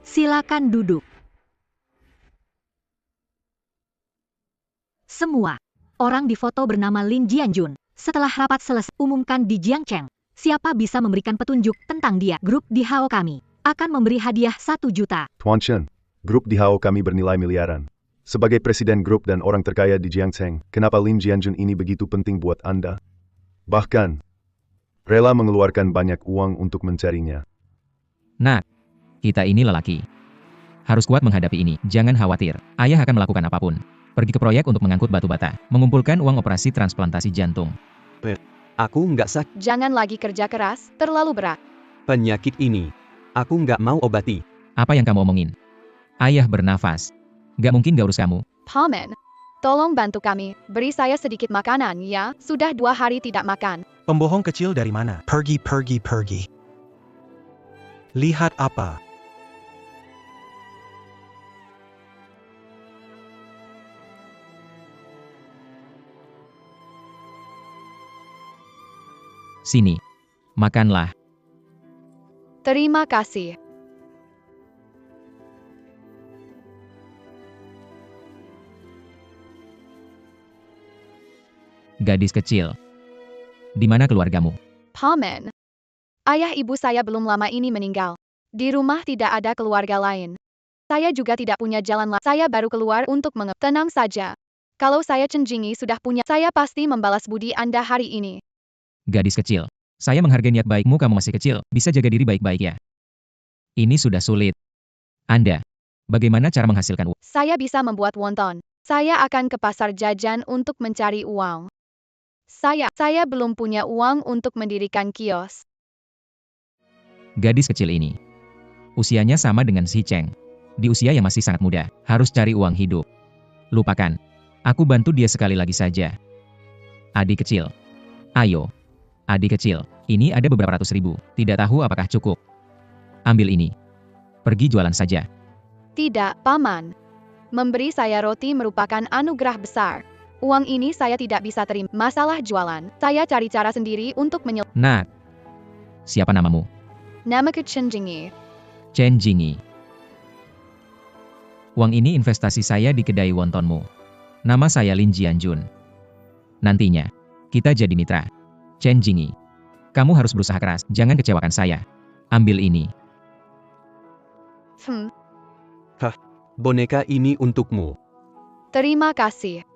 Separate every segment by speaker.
Speaker 1: Silakan duduk. Semua orang di foto bernama Lin Jianjun. Setelah rapat selesai, umumkan di Jiangcheng. Siapa bisa memberikan petunjuk tentang dia? Grup di Hao kami akan memberi hadiah 1 juta.
Speaker 2: Tuan Chen, grup di Hao kami bernilai miliaran. Sebagai presiden grup dan orang terkaya di Jiangcheng, kenapa Lin Jianjun ini begitu penting buat Anda? Bahkan, rela mengeluarkan banyak uang untuk mencarinya.
Speaker 3: Nah, kita ini lelaki. Harus kuat menghadapi ini, jangan khawatir. Ayah akan melakukan apapun. Pergi ke proyek untuk mengangkut batu bata, mengumpulkan uang operasi transplantasi jantung.
Speaker 4: Aku nggak sakit.
Speaker 5: Jangan lagi kerja keras, terlalu berat.
Speaker 4: Penyakit ini, aku nggak mau obati.
Speaker 3: Apa yang kamu omongin? Ayah bernafas. Gak mungkin gak urus kamu.
Speaker 5: Paman, tolong bantu kami, beri saya sedikit makanan ya, sudah 2 hari tidak makan.
Speaker 6: Pembohong kecil dari mana? Pergi. Lihat apa?
Speaker 3: Sini. Makanlah.
Speaker 5: Terima kasih.
Speaker 3: Gadis kecil. Di mana keluargamu?
Speaker 5: Paman, ayah ibu saya belum lama ini meninggal. Di rumah tidak ada keluarga lain. Saya juga tidak punya jalan lain. Saya baru keluar untuk tenang saja. Kalau saya Chen Jingyi sudah punya, saya pasti membalas budi Anda hari ini.
Speaker 3: Gadis kecil. Saya menghargai niat baikmu, kamu masih kecil. Bisa jaga diri baik-baik ya. Ini sudah sulit. Anda, bagaimana cara menghasilkan uang?
Speaker 5: Saya bisa membuat wonton. Saya akan ke pasar jajan untuk mencari uang. Saya belum punya uang untuk mendirikan kios.
Speaker 3: Gadis kecil ini. Usianya sama dengan si Cheng. Di usia yang masih sangat muda, harus cari uang hidup. Lupakan. Aku bantu dia sekali lagi saja. Adik kecil. Ayo. Adik kecil, ini ada beberapa ratus ribu. Tidak tahu apakah cukup. Ambil ini. Pergi jualan saja.
Speaker 5: Tidak, Paman. Memberi saya roti merupakan anugerah besar. Uang ini saya tidak bisa terima. Masalah jualan, saya cari cara sendiri untuk
Speaker 3: Nak. Siapa namamu?
Speaker 5: Namaku Chen Jingyi.
Speaker 3: Chen Jingyi. Uang ini investasi saya di kedai wontonmu. Nama saya Lin Jianjun. Nantinya, kita jadi mitra. Chen Jingyi. Kamu harus berusaha keras, jangan kecewakan saya. Ambil ini.
Speaker 4: Boneka ini untukmu.
Speaker 5: Terima kasih.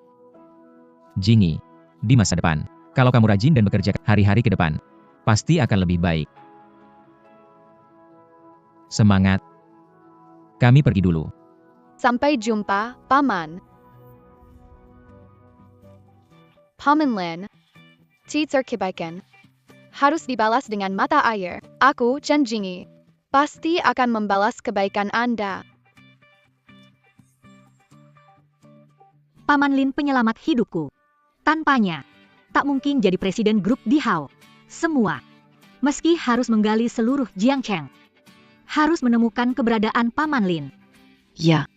Speaker 3: Jingyi, di masa depan, kalau kamu rajin dan bekerja hari-hari ke depan, pasti akan lebih baik. Semangat. Kami pergi dulu.
Speaker 5: Sampai jumpa, Paman. Paman Lin. Teacher kebaikan. Harus dibalas dengan mata air. Aku, Chen Jingyi, pasti akan membalas kebaikan Anda.
Speaker 1: Paman Lin penyelamat hidupku. Tanpanya, tak mungkin jadi presiden grup di Hao. Semua, meski harus menggali seluruh Jiangcheng, harus menemukan keberadaan Paman Lin.
Speaker 7: Ya.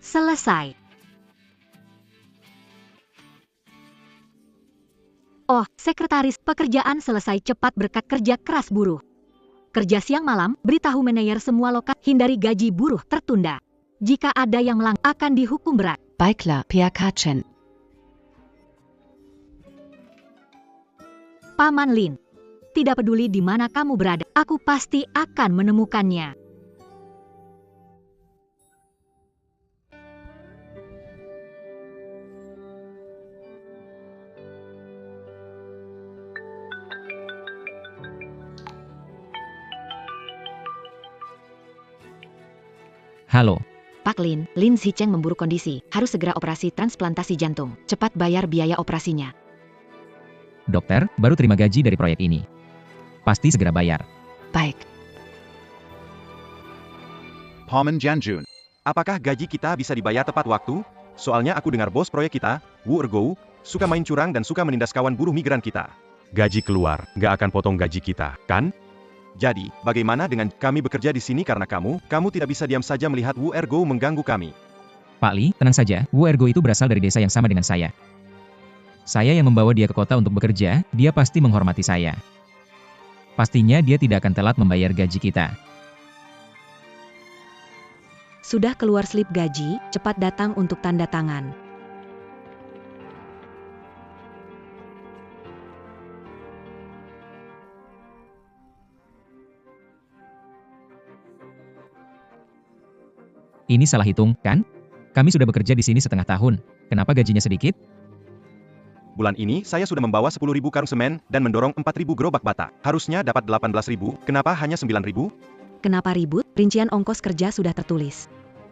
Speaker 1: Selesai. Oh, sekretaris, pekerjaan selesai cepat berkat kerja keras buruh. Kerja siang malam, beritahu manajer semua lokasi, hindari gaji buruh tertunda. Jika ada yang melanggar, akan dihukum berat.
Speaker 7: Baiklah, PK Chen.
Speaker 1: Paman Lin, tidak peduli di mana kamu berada, aku pasti akan menemukannya.
Speaker 3: Halo.
Speaker 1: Pak Lin, Lin Zicheng memburuk kondisi, harus segera operasi transplantasi jantung. Cepat bayar biaya operasinya.
Speaker 3: Dokter, baru terima gaji dari proyek ini. Pasti segera bayar.
Speaker 7: Baik.
Speaker 8: Paman Jianjun, apakah gaji kita bisa dibayar tepat waktu? Soalnya aku dengar bos proyek kita, Wu Ergou, suka main curang dan suka menindas kawan buruh migran kita. Gaji keluar, nggak akan potong gaji kita, kan? Jadi, bagaimana dengan kami bekerja di sini karena kamu tidak bisa diam saja melihat Wu Ergou mengganggu kami.
Speaker 3: Pak Li, tenang saja, Wu Ergou itu berasal dari desa yang sama dengan saya. Saya yang membawa dia ke kota untuk bekerja, dia pasti menghormati saya. Pastinya dia tidak akan telat membayar gaji kita.
Speaker 1: Sudah keluar slip gaji, cepat datang untuk tanda tangan.
Speaker 3: Ini salah hitung, kan? Kami sudah bekerja di sini setengah tahun. Kenapa gajinya sedikit?
Speaker 8: Bulan ini saya sudah membawa 10.000 karung semen dan mendorong 4.000 gerobak bata. Harusnya dapat 18.000, kenapa hanya 9.000?
Speaker 1: Kenapa ribut? Rincian ongkos kerja sudah tertulis.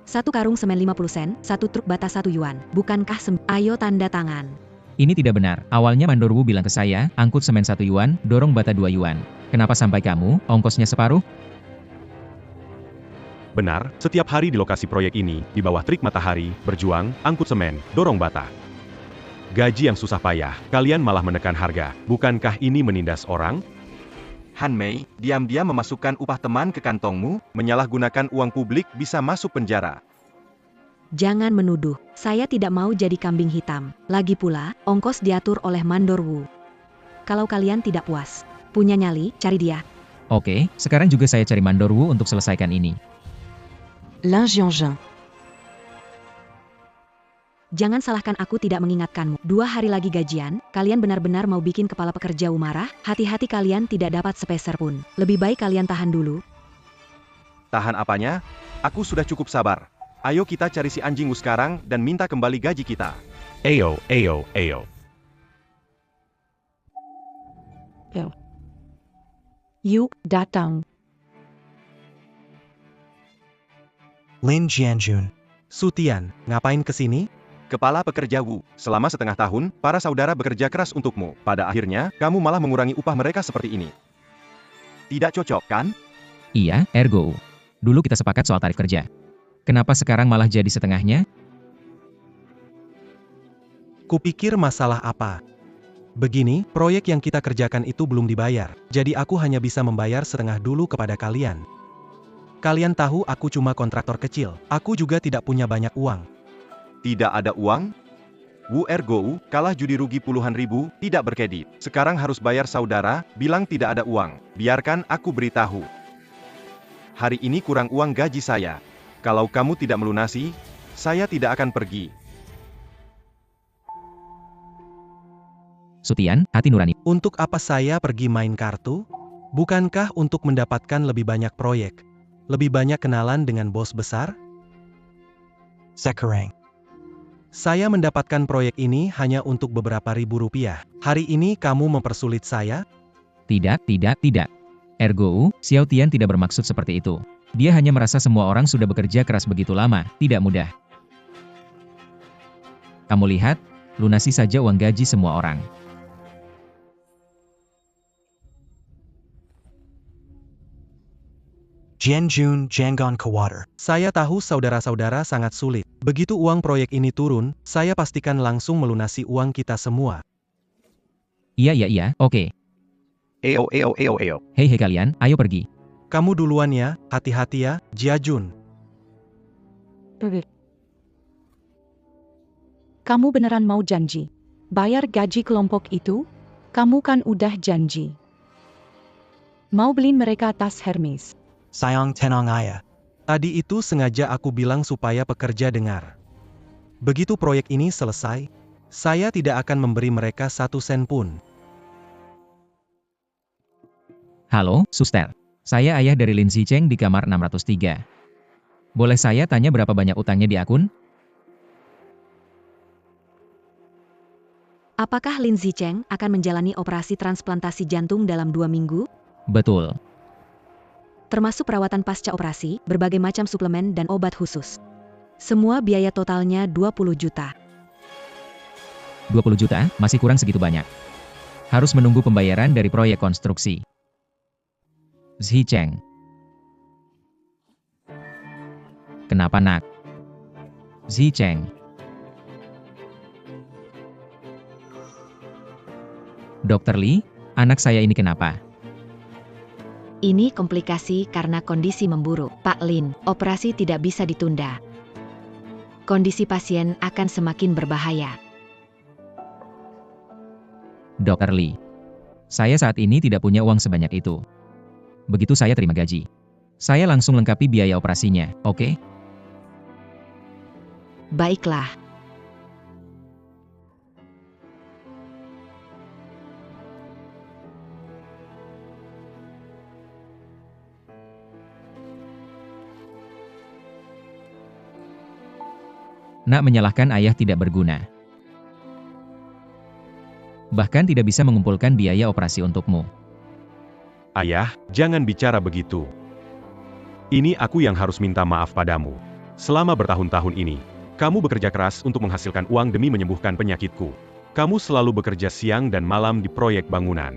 Speaker 1: 1 karung semen 50 sen, 1 truk bata 1 yuan. Bukankah ayo tanda tangan.
Speaker 3: Ini tidak benar. Awalnya Mandorwu bilang ke saya, angkut semen 1 yuan, dorong bata 2 yuan. Kenapa sampai kamu, ongkosnya separuh?
Speaker 8: Benar, setiap hari di lokasi proyek ini, di bawah terik matahari, berjuang, angkut semen, dorong bata. Gaji yang susah payah, kalian malah menekan harga. Bukankah ini menindas orang? Han Mei, diam-diam memasukkan upah teman ke kantongmu, menyalahgunakan uang publik bisa masuk penjara.
Speaker 1: Jangan menuduh, saya tidak mau jadi kambing hitam. Lagi pula, ongkos diatur oleh Mandorwu. Kalau kalian tidak puas, punya nyali, cari dia.
Speaker 3: Oke, sekarang juga saya cari Mandorwu untuk selesaikan ini.
Speaker 7: L'ingénieur.
Speaker 1: Jangan salahkan aku tidak mengingatkanmu. 2 hari lagi gajian, kalian benar-benar mau bikin kepala pekerja marah? Hati-hati kalian tidak dapat sepeser pun. Lebih baik kalian tahan dulu.
Speaker 8: Tahan apanya? Aku sudah cukup sabar. Ayo kita cari si anjing sekarang dan minta kembali gaji kita. Ayo.
Speaker 7: Yuk, datang.
Speaker 6: Lin Jianjun. Sutian, ngapain kesini?
Speaker 8: Kepala pekerja Wu, selama setengah tahun, para saudara bekerja keras untukmu. Pada akhirnya, kamu malah mengurangi upah mereka seperti ini. Tidak cocok, kan?
Speaker 3: Iya, ergo. Dulu kita sepakat soal tarif kerja. Kenapa sekarang malah jadi setengahnya?
Speaker 6: Kupikir masalah apa? Begini, proyek yang kita kerjakan itu belum dibayar. Jadi aku hanya bisa membayar setengah dulu kepada kalian. Kalian tahu aku cuma kontraktor kecil. Aku juga tidak punya banyak uang.
Speaker 8: Tidak ada uang? Wu ergo, kalah judi rugi puluhan ribu, tidak berkedit. Sekarang harus bayar saudara, bilang tidak ada uang. Biarkan aku beritahu. Hari ini kurang uang gaji saya. Kalau kamu tidak melunasi, saya tidak akan pergi.
Speaker 3: Sutian, hati nurani.
Speaker 6: Untuk apa saya pergi main kartu? Bukankah untuk mendapatkan lebih banyak proyek? Lebih banyak kenalan dengan bos besar? Sekarang. Saya mendapatkan proyek ini hanya untuk beberapa ribu rupiah. Hari ini kamu mempersulit saya?
Speaker 3: Tidak. Ergo, Xiao Tian tidak bermaksud seperti itu. Dia hanya merasa semua orang sudah bekerja keras begitu lama, tidak mudah. Kamu lihat, lunasi saja uang gaji semua orang.
Speaker 6: Jianjun Jianggan Kawater. Saya tahu saudara-saudara sangat sulit. Begitu uang proyek ini turun, saya pastikan langsung melunasi uang kita semua.
Speaker 3: Iya, oke.
Speaker 8: Eo.
Speaker 3: Hei kalian, ayo pergi.
Speaker 6: Kamu duluan ya, hati-hati ya, Jiajun.
Speaker 9: Kamu beneran mau janji? Bayar gaji kelompok itu? Kamu kan udah janji. Mau beliin mereka tas Hermes.
Speaker 6: Sayang tenang ayah. Tadi itu sengaja aku bilang supaya pekerja dengar. Begitu proyek ini selesai, saya tidak akan memberi mereka 1 sen pun.
Speaker 3: Halo, suster. Saya ayah dari Lin Zicheng di kamar 603. Boleh saya tanya berapa banyak utangnya di akun?
Speaker 1: Apakah Lin Zicheng akan menjalani operasi transplantasi jantung dalam 2 minggu?
Speaker 3: Betul.
Speaker 1: Termasuk perawatan pasca operasi, berbagai macam suplemen dan obat khusus. Semua biaya totalnya 20 juta.
Speaker 3: 20 juta, masih kurang segitu banyak. Harus menunggu pembayaran dari proyek konstruksi. Zicheng. Kenapa nak? Zicheng. Dokter Li, anak saya ini kenapa?
Speaker 1: Ini komplikasi karena kondisi memburuk. Pak Lin, operasi tidak bisa ditunda. Kondisi pasien akan semakin berbahaya.
Speaker 3: Dokter Li, saya saat ini tidak punya uang sebanyak itu. Begitu saya terima gaji, saya langsung lengkapi biaya operasinya, oke?
Speaker 7: Baiklah.
Speaker 3: Nak menyalahkan ayah tidak berguna. Bahkan tidak bisa mengumpulkan biaya operasi untukmu.
Speaker 8: Ayah, jangan bicara begitu. Ini aku yang harus minta maaf padamu. Selama bertahun-tahun ini, kamu bekerja keras untuk menghasilkan uang demi menyembuhkan penyakitku. Kamu selalu bekerja siang dan malam di proyek bangunan.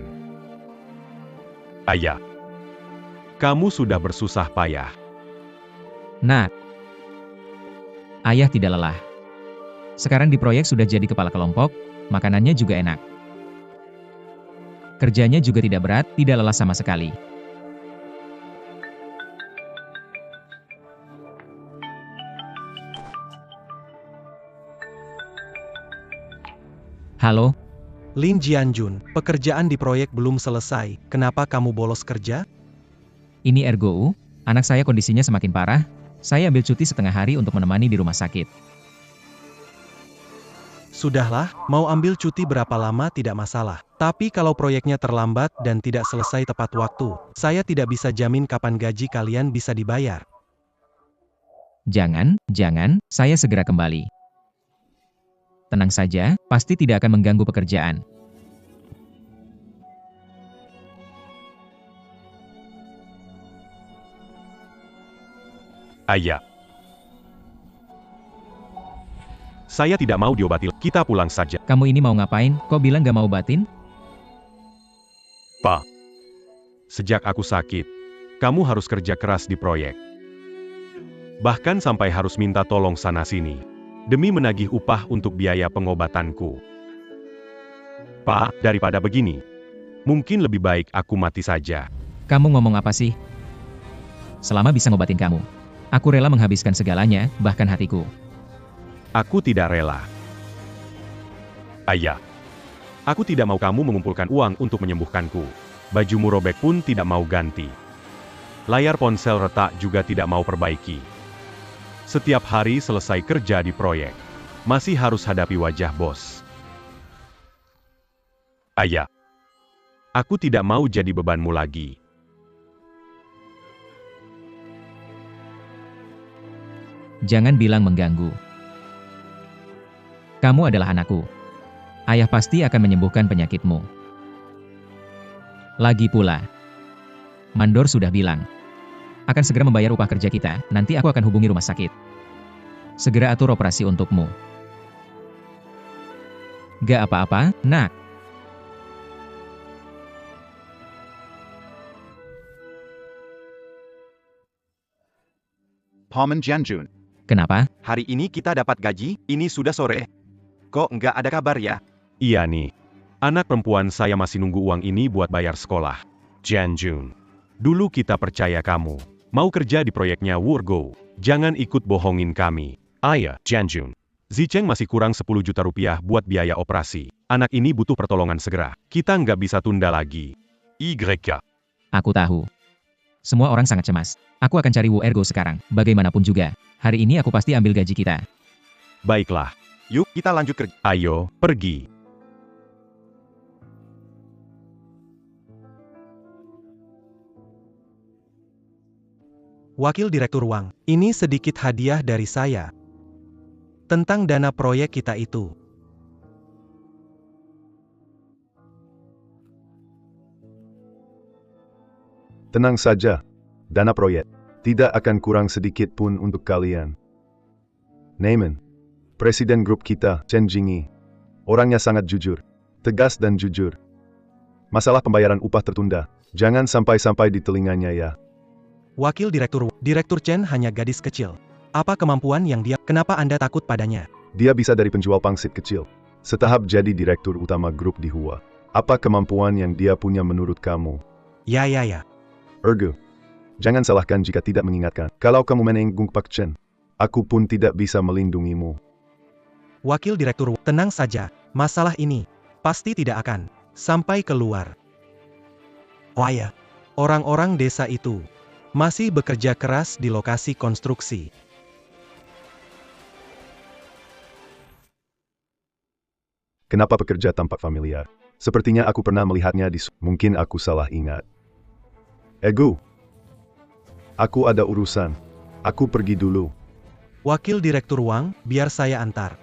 Speaker 8: Ayah, kamu sudah bersusah payah.
Speaker 3: Nak, ayah tidak lelah. Sekarang di proyek sudah jadi kepala kelompok, makanannya juga enak. Kerjanya juga tidak berat, tidak lelah sama sekali. Halo,
Speaker 6: Lin Jianjun, pekerjaan di proyek belum selesai, kenapa kamu bolos kerja?
Speaker 3: ini RGOU, anak saya kondisinya semakin parah, saya ambil cuti setengah hari untuk menemani di rumah sakit.
Speaker 6: Sudahlah, mau ambil cuti berapa lama tidak masalah. Tapi kalau proyeknya terlambat dan tidak selesai tepat waktu, saya tidak bisa jamin kapan gaji kalian bisa dibayar.
Speaker 3: Jangan, saya segera kembali. Tenang saja, pasti tidak akan mengganggu pekerjaan.
Speaker 8: Ayah, saya tidak mau diobati. Kita pulang saja.
Speaker 3: Kamu ini mau ngapain? Kok bilang gak mau obatin?
Speaker 8: Pak, sejak aku sakit, kamu harus kerja keras di proyek. Bahkan sampai harus minta tolong sana-sini, demi menagih upah untuk biaya pengobatanku. Pak, daripada begini, mungkin lebih baik aku mati saja.
Speaker 3: Kamu ngomong apa sih? Selama bisa ngobatin kamu, aku rela menghabiskan segalanya, bahkan hatiku.
Speaker 8: Aku tidak rela. Ayah, aku tidak mau kamu mengumpulkan uang untuk menyembuhkanku. Bajumu robek pun tidak mau ganti. Layar ponsel retak juga tidak mau perbaiki. Setiap hari selesai kerja di proyek, masih harus hadapi wajah bos. Ayah, aku tidak mau jadi bebanmu lagi.
Speaker 3: Jangan bilang mengganggu. Kamu adalah anakku. Ayah pasti akan menyembuhkan penyakitmu. Lagi pula, Mandor sudah bilang, akan segera membayar upah kerja kita, nanti aku akan hubungi rumah sakit. Segera atur operasi untukmu. Gak apa-apa, nak.
Speaker 8: Paman Jianjun,
Speaker 3: Kenapa?
Speaker 8: hari ini kita dapat gaji, ini sudah sore. Kok nggak ada kabar ya? Iya nih, anak perempuan saya masih nunggu uang ini buat bayar sekolah. Jianjun, dulu kita percaya kamu. Mau kerja di proyeknya Wurgo, jangan ikut bohongin kami. Ayah, Jianjun, Zicheng masih kurang 10 juta rupiah buat biaya operasi. Anak ini butuh pertolongan segera. Kita nggak bisa tunda lagi. YK.
Speaker 3: Aku tahu. Semua orang sangat cemas. Aku akan cari Wu Ergo sekarang. Bagaimanapun juga, hari ini aku pasti ambil gaji kita.
Speaker 8: Baiklah. Yuk, kita lanjut kerja. Ayo, pergi.
Speaker 6: Wakil Direktur Wang, ini sedikit hadiah dari saya. Tentang dana proyek kita itu.
Speaker 2: Tenang saja, dana proyek tidak akan kurang sedikit pun untuk kalian. Neiman, Presiden grup kita, Chen Jingyi, orangnya sangat jujur, tegas dan jujur. Masalah pembayaran upah tertunda, jangan sampai-sampai di telinganya ya.
Speaker 6: Wakil Direktur Chen hanya gadis kecil. Apa kemampuan yang dia, kenapa Anda takut padanya?
Speaker 2: Dia bisa dari penjual pangsit kecil, setahap jadi direktur utama grup di Hua. Apa kemampuan yang dia punya menurut kamu?
Speaker 6: Ya.
Speaker 2: Ergo, jangan salahkan jika tidak mengingatkan. Kalau kamu menenggung Pak Chen, aku pun tidak bisa melindungimu.
Speaker 6: Wakil Direktur, tenang saja, masalah ini pasti tidak akan sampai keluar. Oh ya, orang-orang desa itu masih bekerja keras di lokasi konstruksi.
Speaker 2: Kenapa pekerja tampak familiar? Sepertinya aku pernah melihatnya mungkin aku salah ingat. Egu. Aku ada urusan. Aku pergi dulu.
Speaker 6: Wakil Direktur Wang, biar saya antar.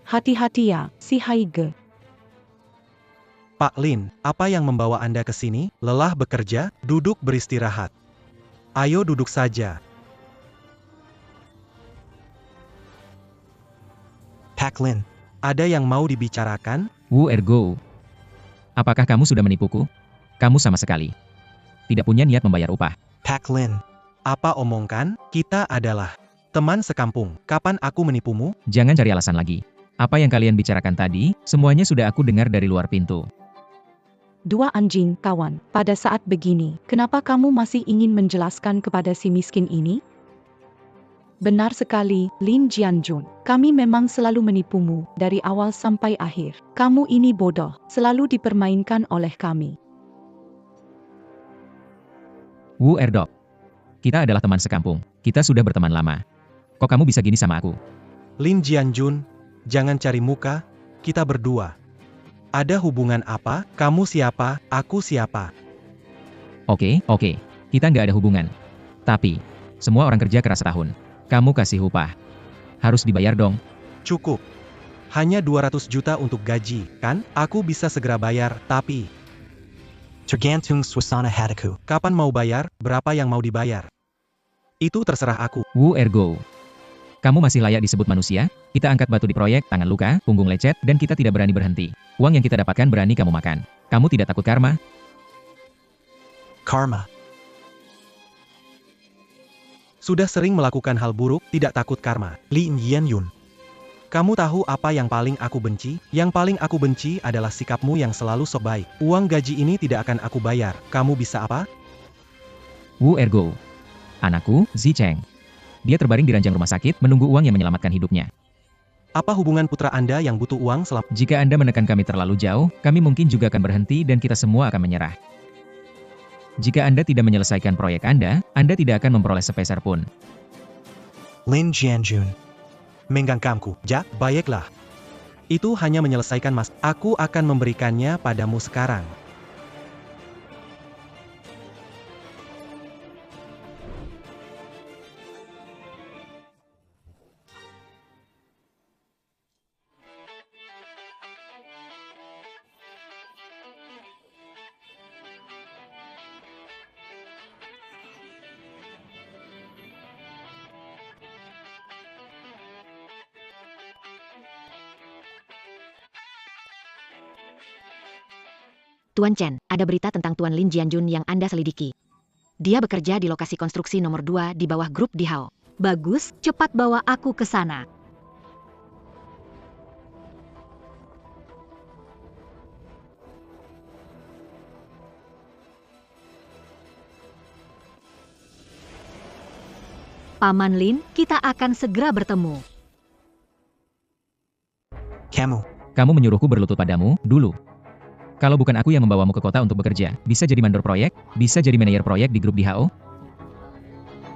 Speaker 9: Hati-hati ya, si Haige.
Speaker 6: Pak Lin, apa yang membawa Anda ke sini? Lelah bekerja, duduk beristirahat. Ayo duduk saja.
Speaker 10: Pak Lin.
Speaker 6: Ada yang mau dibicarakan?
Speaker 3: Wu Ergo. Apakah kamu sudah menipuku? Kamu sama sekali tidak punya niat membayar upah.
Speaker 10: Pak Lin.
Speaker 6: Apa omongkan? Kita adalah teman sekampung. Kapan aku menipumu?
Speaker 3: Jangan cari alasan lagi. Apa yang kalian bicarakan tadi, semuanya sudah aku dengar dari luar pintu.
Speaker 9: Dua anjing, kawan. Pada saat begini, kenapa kamu masih ingin menjelaskan kepada si miskin ini? Benar sekali, Lin Jianjun. Kami memang selalu menipumu, dari awal sampai akhir. Kamu ini bodoh, selalu dipermainkan oleh kami.
Speaker 3: Wu Erdok. Kita adalah teman sekampung. Kita sudah berteman lama. Kok kamu bisa gini sama aku?
Speaker 6: Lin Jianjun, jangan cari muka, kita berdua. Ada hubungan apa? Kamu siapa? Aku siapa?
Speaker 3: Oke, kita nggak ada hubungan. Tapi, semua orang kerja keras setahun. Kamu kasih upah. Harus dibayar dong.
Speaker 6: Cukup. Hanya 200 juta untuk gaji, kan? Aku bisa segera bayar, tapi...
Speaker 10: Tergantung suasana hatiku.
Speaker 6: Kapan mau bayar? Berapa yang mau dibayar? Itu terserah aku.
Speaker 3: Wu Ergo. Kamu masih layak disebut manusia? Kita angkat batu di proyek, tangan luka, punggung lecet, dan kita tidak berani berhenti. Uang yang kita dapatkan berani kamu makan. Kamu tidak takut karma?
Speaker 10: Karma.
Speaker 6: Sudah sering melakukan hal buruk, tidak takut karma.
Speaker 10: Lin Jianjun.
Speaker 6: Kamu tahu apa yang paling aku benci? Yang paling aku benci adalah sikapmu yang selalu sok baik. Uang gaji ini tidak akan aku bayar. Kamu bisa apa?
Speaker 3: Wu Ergo. Anakku, Zi Cheng. Dia terbaring di ranjang rumah sakit, menunggu uang yang menyelamatkan hidupnya.
Speaker 6: Apa hubungan putra Anda yang butuh uang selama...
Speaker 3: Jika Anda menekan kami terlalu jauh, kami mungkin juga akan berhenti dan kita semua akan menyerah. Jika Anda tidak menyelesaikan proyek Anda tidak akan memperoleh sepeser pun.
Speaker 10: Lin Jianjun.
Speaker 6: Menggangkamku. Ja, baiklah. Itu hanya menyelesaikan Aku akan memberikannya padamu sekarang.
Speaker 1: Tuan Chen, ada berita tentang Tuan Lin Jianjun yang Anda selidiki. Dia bekerja di lokasi konstruksi nomor 2 di bawah grup Dihao. Bagus, cepat bawa aku ke sana. Paman Lin, kita akan segera bertemu.
Speaker 3: Kamu menyuruhku berlutut padamu, dulu. Kalau bukan aku yang membawamu ke kota untuk bekerja, bisa jadi mandor proyek, bisa jadi manajer proyek di grup Dihao.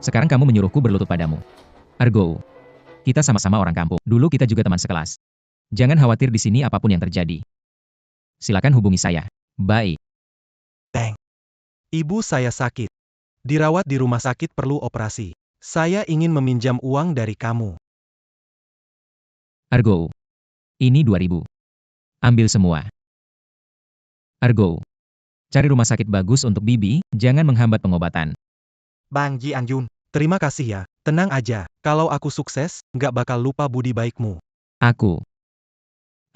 Speaker 3: Sekarang kamu menyuruhku berlutut padamu. Ergo. Kita sama-sama orang kampung. Dulu kita juga teman sekelas. Jangan khawatir di sini apapun yang terjadi. Silakan hubungi saya. Baik.
Speaker 10: Bang.
Speaker 6: Ibu saya sakit. Dirawat di rumah sakit perlu operasi. Saya ingin meminjam uang dari kamu.
Speaker 3: Ergo. Ini 2.000. Ambil semua. Ergo. Cari rumah sakit bagus untuk Bibi, jangan menghambat pengobatan.
Speaker 6: Bang Jianjun, terima kasih ya. Tenang aja, kalau aku sukses, nggak bakal lupa budi baikmu.
Speaker 3: Aku.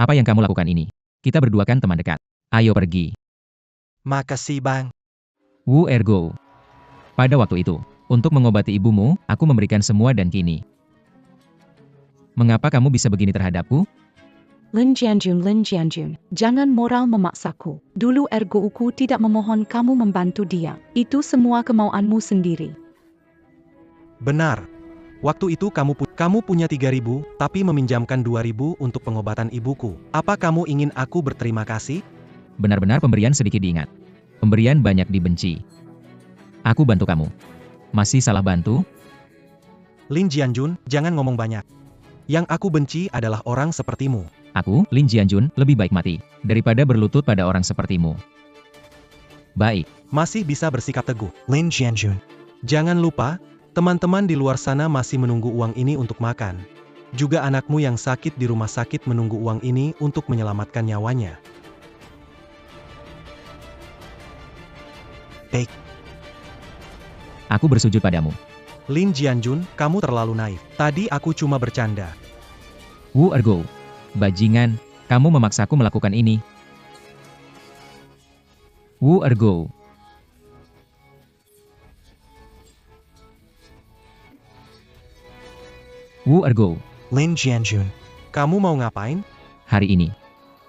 Speaker 3: Apa yang kamu lakukan ini? Kita berdua kan teman dekat. Ayo pergi.
Speaker 10: Makasih bang.
Speaker 3: Wu Ergo. Pada waktu itu, untuk mengobati ibumu, aku memberikan semua dan kini. Mengapa kamu bisa begini terhadapku?
Speaker 9: Lin Jianjun, jangan moral memaksaku. Dulu Ergouku tidak memohon kamu membantu dia. Itu semua kemauanmu sendiri.
Speaker 6: Benar. Waktu itu kamu punya 3.000, tapi meminjamkan 2.000 untuk pengobatan ibuku. Apa kamu ingin aku berterima kasih?
Speaker 3: Benar-benar pemberian sedikit diingat. Pemberian banyak dibenci. Aku bantu kamu. Masih salah bantu?
Speaker 6: Lin Jianjun, jangan ngomong banyak. Yang aku benci adalah orang sepertimu.
Speaker 3: Aku, Lin Jianjun, lebih baik mati daripada berlutut pada orang sepertimu. Baik,
Speaker 6: Masih bisa bersikap teguh.
Speaker 10: Lin Jianjun.
Speaker 6: Jangan lupa, teman-teman di luar sana masih menunggu uang ini untuk makan. Juga anakmu yang sakit di rumah sakit menunggu uang ini untuk menyelamatkan nyawanya.
Speaker 10: Baik.
Speaker 3: aku bersujud padamu.
Speaker 6: Lin Jianjun, kamu terlalu naif. Tadi aku cuma bercanda.
Speaker 3: Wu Ergo. Bajingan, kamu memaksaku melakukan ini. Wu Ergo. Wu Ergo.
Speaker 10: Lin Jianjun.
Speaker 6: Kamu mau ngapain?
Speaker 3: Hari ini.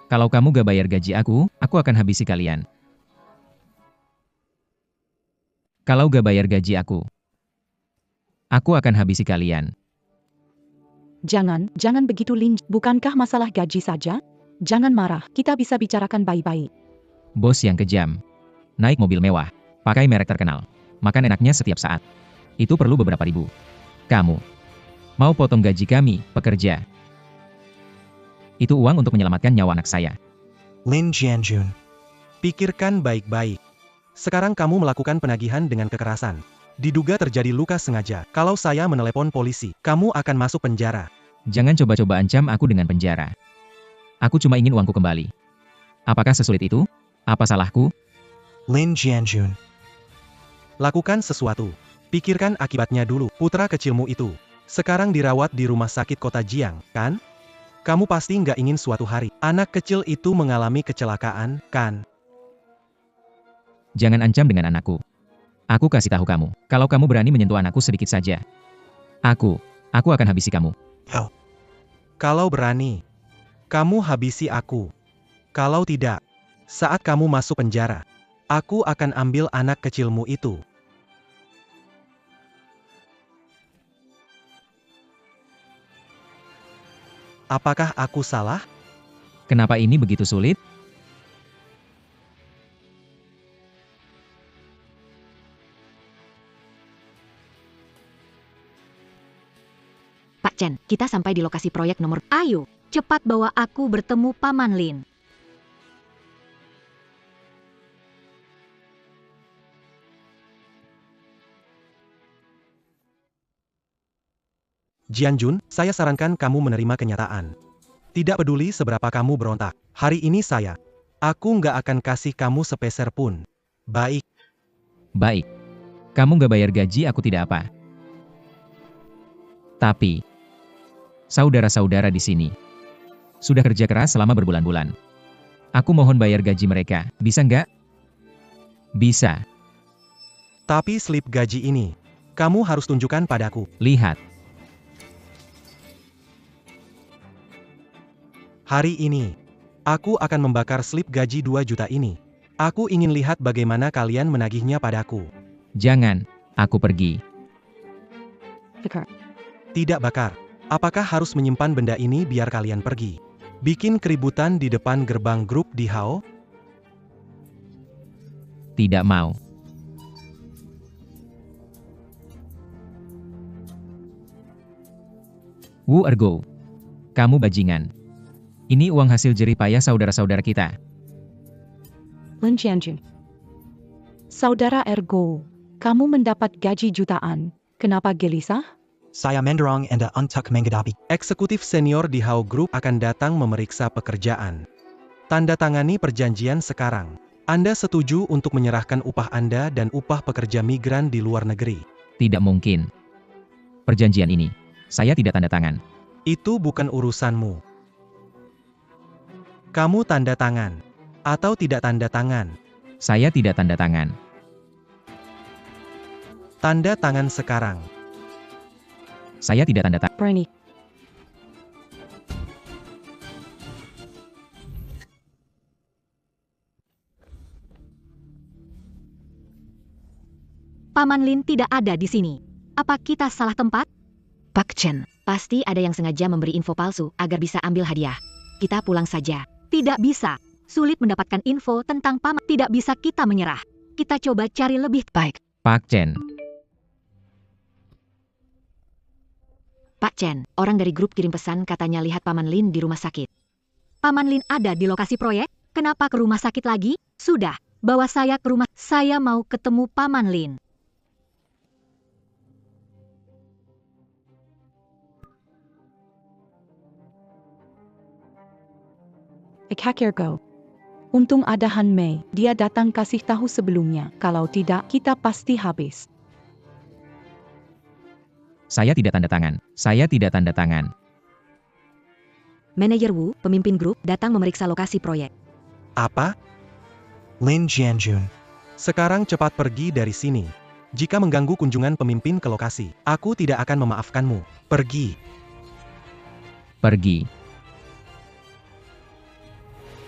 Speaker 3: Kalau kamu gak bayar gaji aku akan habisi kalian. Kalau gak bayar gaji aku akan habisi kalian.
Speaker 9: Jangan begitu Lin. Bukankah masalah gaji saja? Jangan marah, kita bisa bicarakan baik-baik.
Speaker 3: Bos yang kejam. Naik mobil mewah. Pakai merek terkenal. Makan enaknya setiap saat. Itu perlu beberapa ribu. Kamu mau potong gaji kami, pekerja. Itu uang untuk menyelamatkan nyawa anak saya.
Speaker 10: Lin Jianjun.
Speaker 6: Pikirkan baik-baik. Sekarang kamu melakukan penagihan dengan kekerasan. Diduga terjadi luka sengaja. Kalau saya menelepon polisi, kamu akan masuk penjara.
Speaker 3: Jangan coba-coba ancam aku dengan penjara. Aku cuma ingin uangku kembali. Apakah sesulit itu? Apa salahku?
Speaker 10: Lin Jianjun.
Speaker 6: Lakukan sesuatu. Pikirkan akibatnya dulu. Putra kecilmu itu sekarang dirawat di rumah sakit kota Jiang, kan? Kamu pasti nggak ingin suatu hari anak kecil itu mengalami kecelakaan, kan?
Speaker 3: Jangan ancam dengan anakku. Aku kasih tahu kamu, kalau kamu berani menyentuh anakku sedikit saja, aku akan habisi kamu.
Speaker 10: Oh.
Speaker 6: Kalau berani, kamu habisi aku. Kalau tidak, saat kamu masuk penjara, aku akan ambil anak kecilmu itu. Apakah aku salah?
Speaker 3: Kenapa ini begitu sulit?
Speaker 1: Pak Chen, kita sampai di lokasi proyek nomor. Ayo, cepat bawa aku bertemu Paman Lin.
Speaker 6: Jianjun, saya sarankan kamu menerima kenyataan. Tidak peduli seberapa kamu berontak. Hari ini aku nggak akan kasih kamu sepeser pun. Baik.
Speaker 3: Baik. Kamu gak bayar gaji aku tidak apa. Tapi, saudara-saudara di sini sudah kerja keras selama berbulan-bulan. Aku mohon bayar gaji mereka, bisa nggak? Bisa.
Speaker 6: Tapi slip gaji ini, kamu harus tunjukkan padaku.
Speaker 3: Lihat.
Speaker 6: Hari ini, aku akan membakar slip gaji 2 juta ini. Aku ingin lihat bagaimana kalian menagihnya padaku.
Speaker 3: Jangan, aku pergi.
Speaker 9: Bakar.
Speaker 6: Tidak bakar. Apakah harus menyimpan benda ini biar kalian pergi? Bikin keributan di depan gerbang grup di Hao?
Speaker 3: Tidak mau. Wu Ergo. Kamu bajingan. Ini uang hasil jerih payah saudara-saudara kita.
Speaker 9: Lin Jianjun. Saudara Ergo, kamu mendapat gaji jutaan. Kenapa gelisah?
Speaker 10: Saya mendorong Anda untuk menghadapi.
Speaker 6: Eksekutif senior di Hao Group akan datang memeriksa pekerjaan. Tanda tangani perjanjian sekarang. Anda setuju untuk menyerahkan upah Anda dan upah pekerja migran di luar negeri.
Speaker 3: Tidak mungkin. Perjanjian ini, saya tidak tanda tangan.
Speaker 6: Itu bukan urusanmu. Kamu tanda tangan. Atau tidak tanda tangan.
Speaker 3: Saya tidak tanda tangan.
Speaker 6: Tanda tangan sekarang.
Speaker 3: Saya tidak tanda tangan.
Speaker 9: Berani.
Speaker 1: Paman Lin tidak ada di sini. Apa kita salah tempat?
Speaker 7: Pak Chen.
Speaker 1: Pasti ada yang sengaja memberi info palsu agar bisa ambil hadiah. Kita pulang saja. Tidak bisa. Sulit mendapatkan info tentang Paman. Tidak bisa kita menyerah. Kita coba cari lebih baik.
Speaker 3: Pak Chen.
Speaker 1: Pak Chen, orang dari grup kirim pesan katanya lihat Paman Lin di rumah sakit. Paman Lin ada di lokasi proyek? Kenapa ke rumah sakit lagi? Sudah, bawa saya ke rumah. Saya mau ketemu Paman Lin.
Speaker 9: Go. Untung ada Han Mei, dia datang kasih tahu sebelumnya, kalau tidak, kita pasti habis.
Speaker 3: Saya tidak tanda tangan. Saya tidak tanda tangan.
Speaker 1: Manajer Wu, pemimpin grup, datang memeriksa lokasi proyek.
Speaker 6: Apa?
Speaker 10: Lin Jianjun.
Speaker 6: Sekarang cepat pergi dari sini. Jika mengganggu kunjungan pemimpin ke lokasi, aku tidak akan memaafkanmu. Pergi.
Speaker 3: Pergi.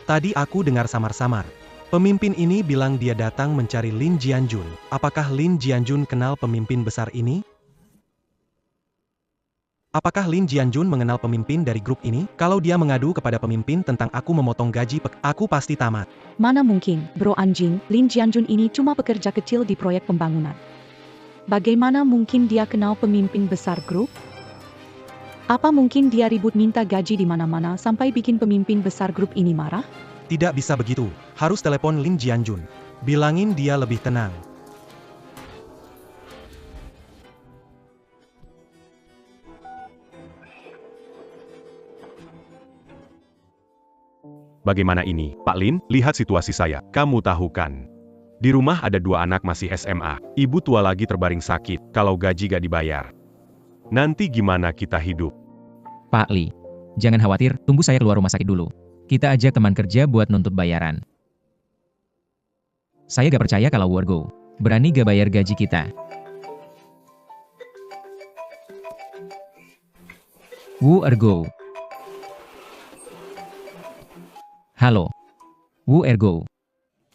Speaker 6: Tadi aku dengar samar-samar. Pemimpin ini bilang dia datang mencari Lin Jianjun. Apakah Lin Jianjun kenal pemimpin besar ini? Apakah Lin Jianjun mengenal pemimpin dari grup ini? Kalau dia mengadu kepada pemimpin tentang aku memotong gaji, aku pasti tamat.
Speaker 9: Mana mungkin, bro anjing, Lin Jianjun ini cuma pekerja kecil di proyek pembangunan. Bagaimana mungkin dia kenal pemimpin besar grup? Apa mungkin dia ribut minta gaji di mana-mana sampai bikin pemimpin besar grup ini marah?
Speaker 6: Tidak bisa begitu. Harus telepon Lin Jianjun. Bilangin dia lebih tenang.
Speaker 8: Bagaimana ini, Pak Lin? Lihat situasi saya. Kamu tahu kan? Di rumah ada 2 anak masih SMA. Ibu tua lagi terbaring sakit. Kalau gaji gak dibayar, nanti gimana kita hidup?
Speaker 3: Pak Li, jangan khawatir, tunggu saya keluar rumah sakit dulu. Kita ajak teman kerja buat nuntut bayaran. Saya gak percaya kalau Wu Ergo berani gak bayar gaji kita. Wu Ergo. Halo. Wu Ergo.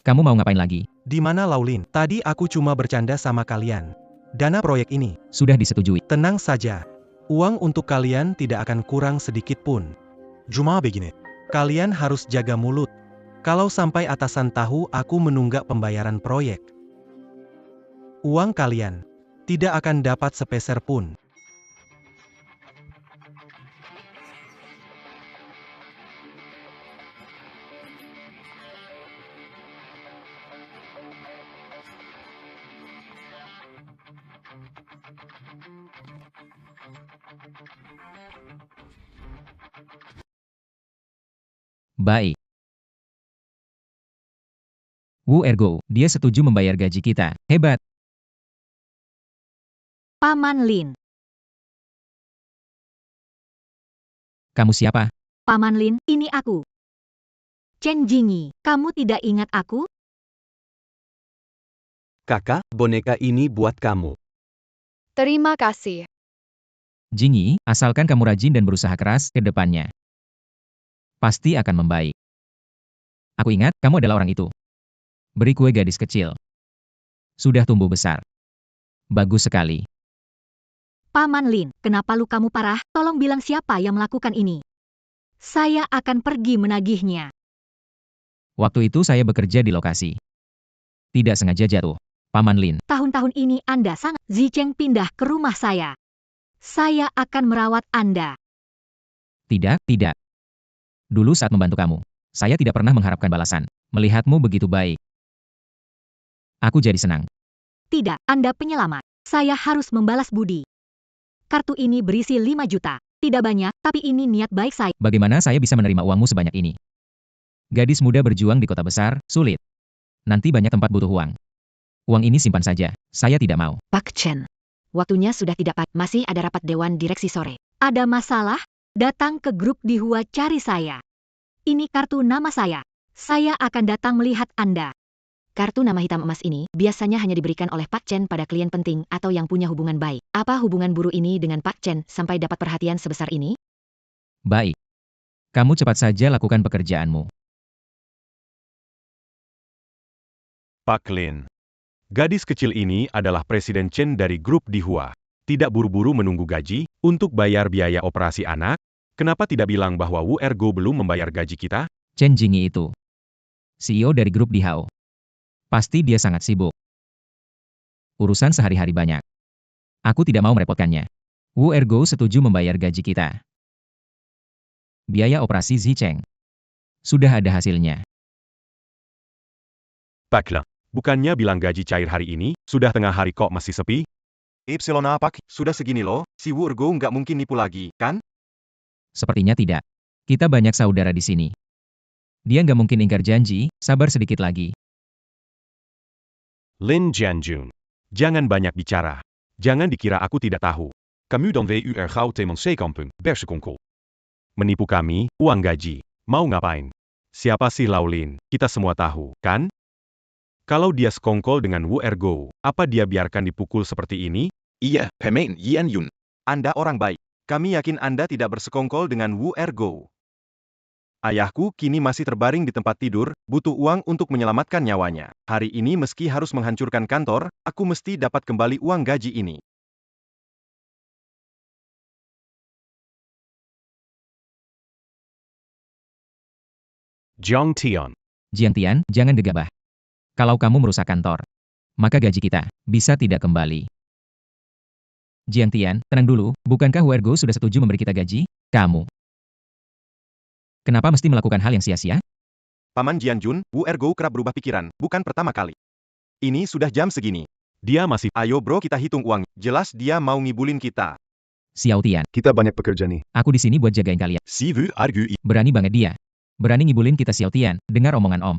Speaker 3: Kamu mau ngapain lagi?
Speaker 6: Di mana Laulin? Tadi aku cuma bercanda sama kalian. Dana proyek ini
Speaker 3: Sudah disetujui.
Speaker 6: tenang saja. Uang untuk kalian tidak akan kurang sedikit pun.
Speaker 10: Cuma begini.
Speaker 6: Kalian harus jaga mulut. Kalau sampai atasan tahu aku menunggak pembayaran proyek, uang kalian tidak akan dapat sepeser pun.
Speaker 3: Baik. Wu Ergo, dia setuju membayar gaji kita. Hebat.
Speaker 1: Paman Lin.
Speaker 3: Kamu siapa?
Speaker 1: Paman Lin, ini aku. Chen Jingyi, kamu tidak ingat aku?
Speaker 4: Kakak, boneka ini buat kamu.
Speaker 5: Terima kasih.
Speaker 3: Jingyi, asalkan kamu rajin dan berusaha keras ke depannya, pasti akan membaik. Aku ingat, kamu adalah orang itu. Beri kue gadis kecil. Sudah tumbuh besar. Bagus sekali.
Speaker 1: Paman Lin, kenapa lukamu parah? Tolong bilang siapa yang melakukan ini. Saya akan pergi menagihnya.
Speaker 3: Waktu itu saya bekerja di lokasi. Tidak sengaja jatuh. Paman Lin,
Speaker 1: Tahun-tahun ini Anda sangat... Zicheng pindah ke rumah saya. Saya akan merawat Anda.
Speaker 3: tidak. Dulu saat membantu kamu, saya tidak pernah mengharapkan balasan. Melihatmu begitu baik, aku jadi senang.
Speaker 1: Tidak, Anda penyelamat. Saya harus membalas budi. Kartu ini berisi 5 juta. Tidak banyak, tapi ini niat baik saya.
Speaker 3: Bagaimana saya bisa menerima uangmu sebanyak ini? Gadis muda berjuang di kota besar, sulit. Nanti banyak tempat butuh uang. Uang ini simpan saja, saya tidak mau.
Speaker 1: Pak Chen, waktunya sudah tidak pas. Masih ada rapat dewan direksi sore. Ada masalah? Datang ke grup di Hua cari saya. Ini kartu nama saya. Saya akan datang melihat Anda. Kartu nama hitam emas ini biasanya hanya diberikan oleh Pak Chen pada klien penting atau yang punya hubungan baik. Apa hubungan buruk ini dengan Pak Chen sampai dapat perhatian sebesar ini?
Speaker 3: Baik. Kamu cepat saja lakukan pekerjaanmu.
Speaker 8: Pak Lin. Gadis kecil ini adalah Presiden Chen dari grup Dihua. Tidak buru-buru menunggu gaji untuk bayar biaya operasi anak. Kenapa tidak bilang bahwa Wu Ergo belum membayar gaji kita?
Speaker 3: Chen Jingyi itu CEO dari grup Dihao. Pasti dia sangat sibuk. Urusan sehari-hari banyak. Aku tidak mau merepotkannya. Wu Ergo setuju membayar gaji kita. Biaya operasi Zicheng. Sudah ada hasilnya.
Speaker 8: Paklah. Bukannya bilang gaji cair hari ini, sudah tengah hari kok masih sepi? Epsilon apa? Sudah segini loh, si Wu Ergo nggak mungkin nipu lagi, kan?
Speaker 3: Sepertinya tidak. Kita banyak saudara di sini. Dia nggak mungkin ingkar janji, sabar sedikit lagi.
Speaker 8: Lin Jianjun. Jangan banyak bicara. Jangan dikira aku tidak tahu. Kamu dan WUR gauw teman kampung, bersekongkol. Menipu kami, uang gaji. Mau ngapain? Siapa sih Laulin? Kita semua tahu, kan? Kalau dia sekongkol dengan Wu Ergo, apa dia biarkan dipukul seperti ini? Iya, pemain Yan Yun. Anda orang baik. Kami yakin Anda tidak bersekongkol dengan Wu Ergo. Ayahku kini masih terbaring di tempat tidur, butuh uang untuk menyelamatkan nyawanya. Hari ini meski harus menghancurkan kantor, aku mesti dapat kembali uang gaji ini. Jiang Tian.
Speaker 3: Jiang Tian, jangan gegabah. Kalau kamu merusak kantor, maka gaji kita bisa tidak kembali. Jiang Tian, tenang dulu, bukankah Wu Ergo sudah setuju memberi kita gaji? Kamu. Kenapa mesti melakukan hal yang sia-sia?
Speaker 8: Paman Jianjun, Wu Ergo kerap berubah pikiran, bukan pertama kali. Ini sudah jam segini. Dia masih, ayo bro kita hitung uang, jelas dia mau ngibulin kita.
Speaker 3: Xiao Tian,
Speaker 2: Kita banyak pekerja nih.
Speaker 3: aku di sini buat jagain kalian.
Speaker 8: Si Wu Ergo.
Speaker 3: Berani banget dia. Berani ngibulin kita Xiao Tian, dengar omongan Om.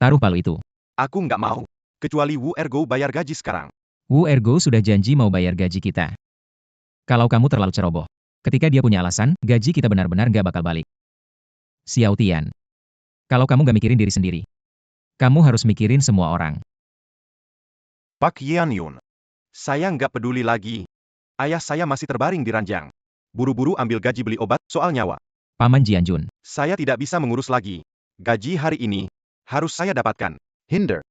Speaker 3: Taruh palu itu.
Speaker 8: Aku nggak mau. Kecuali Wu Ergo bayar gaji sekarang.
Speaker 3: Wu Ergo sudah janji mau bayar gaji kita. Kalau kamu terlalu ceroboh. Ketika dia punya alasan, gaji kita benar-benar nggak bakal balik. Xiao Tian. Kalau kamu nggak mikirin diri sendiri, kamu harus mikirin semua orang.
Speaker 8: Pak Yan Yun. Saya nggak peduli lagi. Ayah saya masih terbaring di ranjang. Buru-buru ambil gaji beli obat, soal nyawa.
Speaker 3: Paman Jianjun.
Speaker 8: Saya tidak bisa mengurus lagi. Gaji hari ini harus saya dapatkan. Hinder.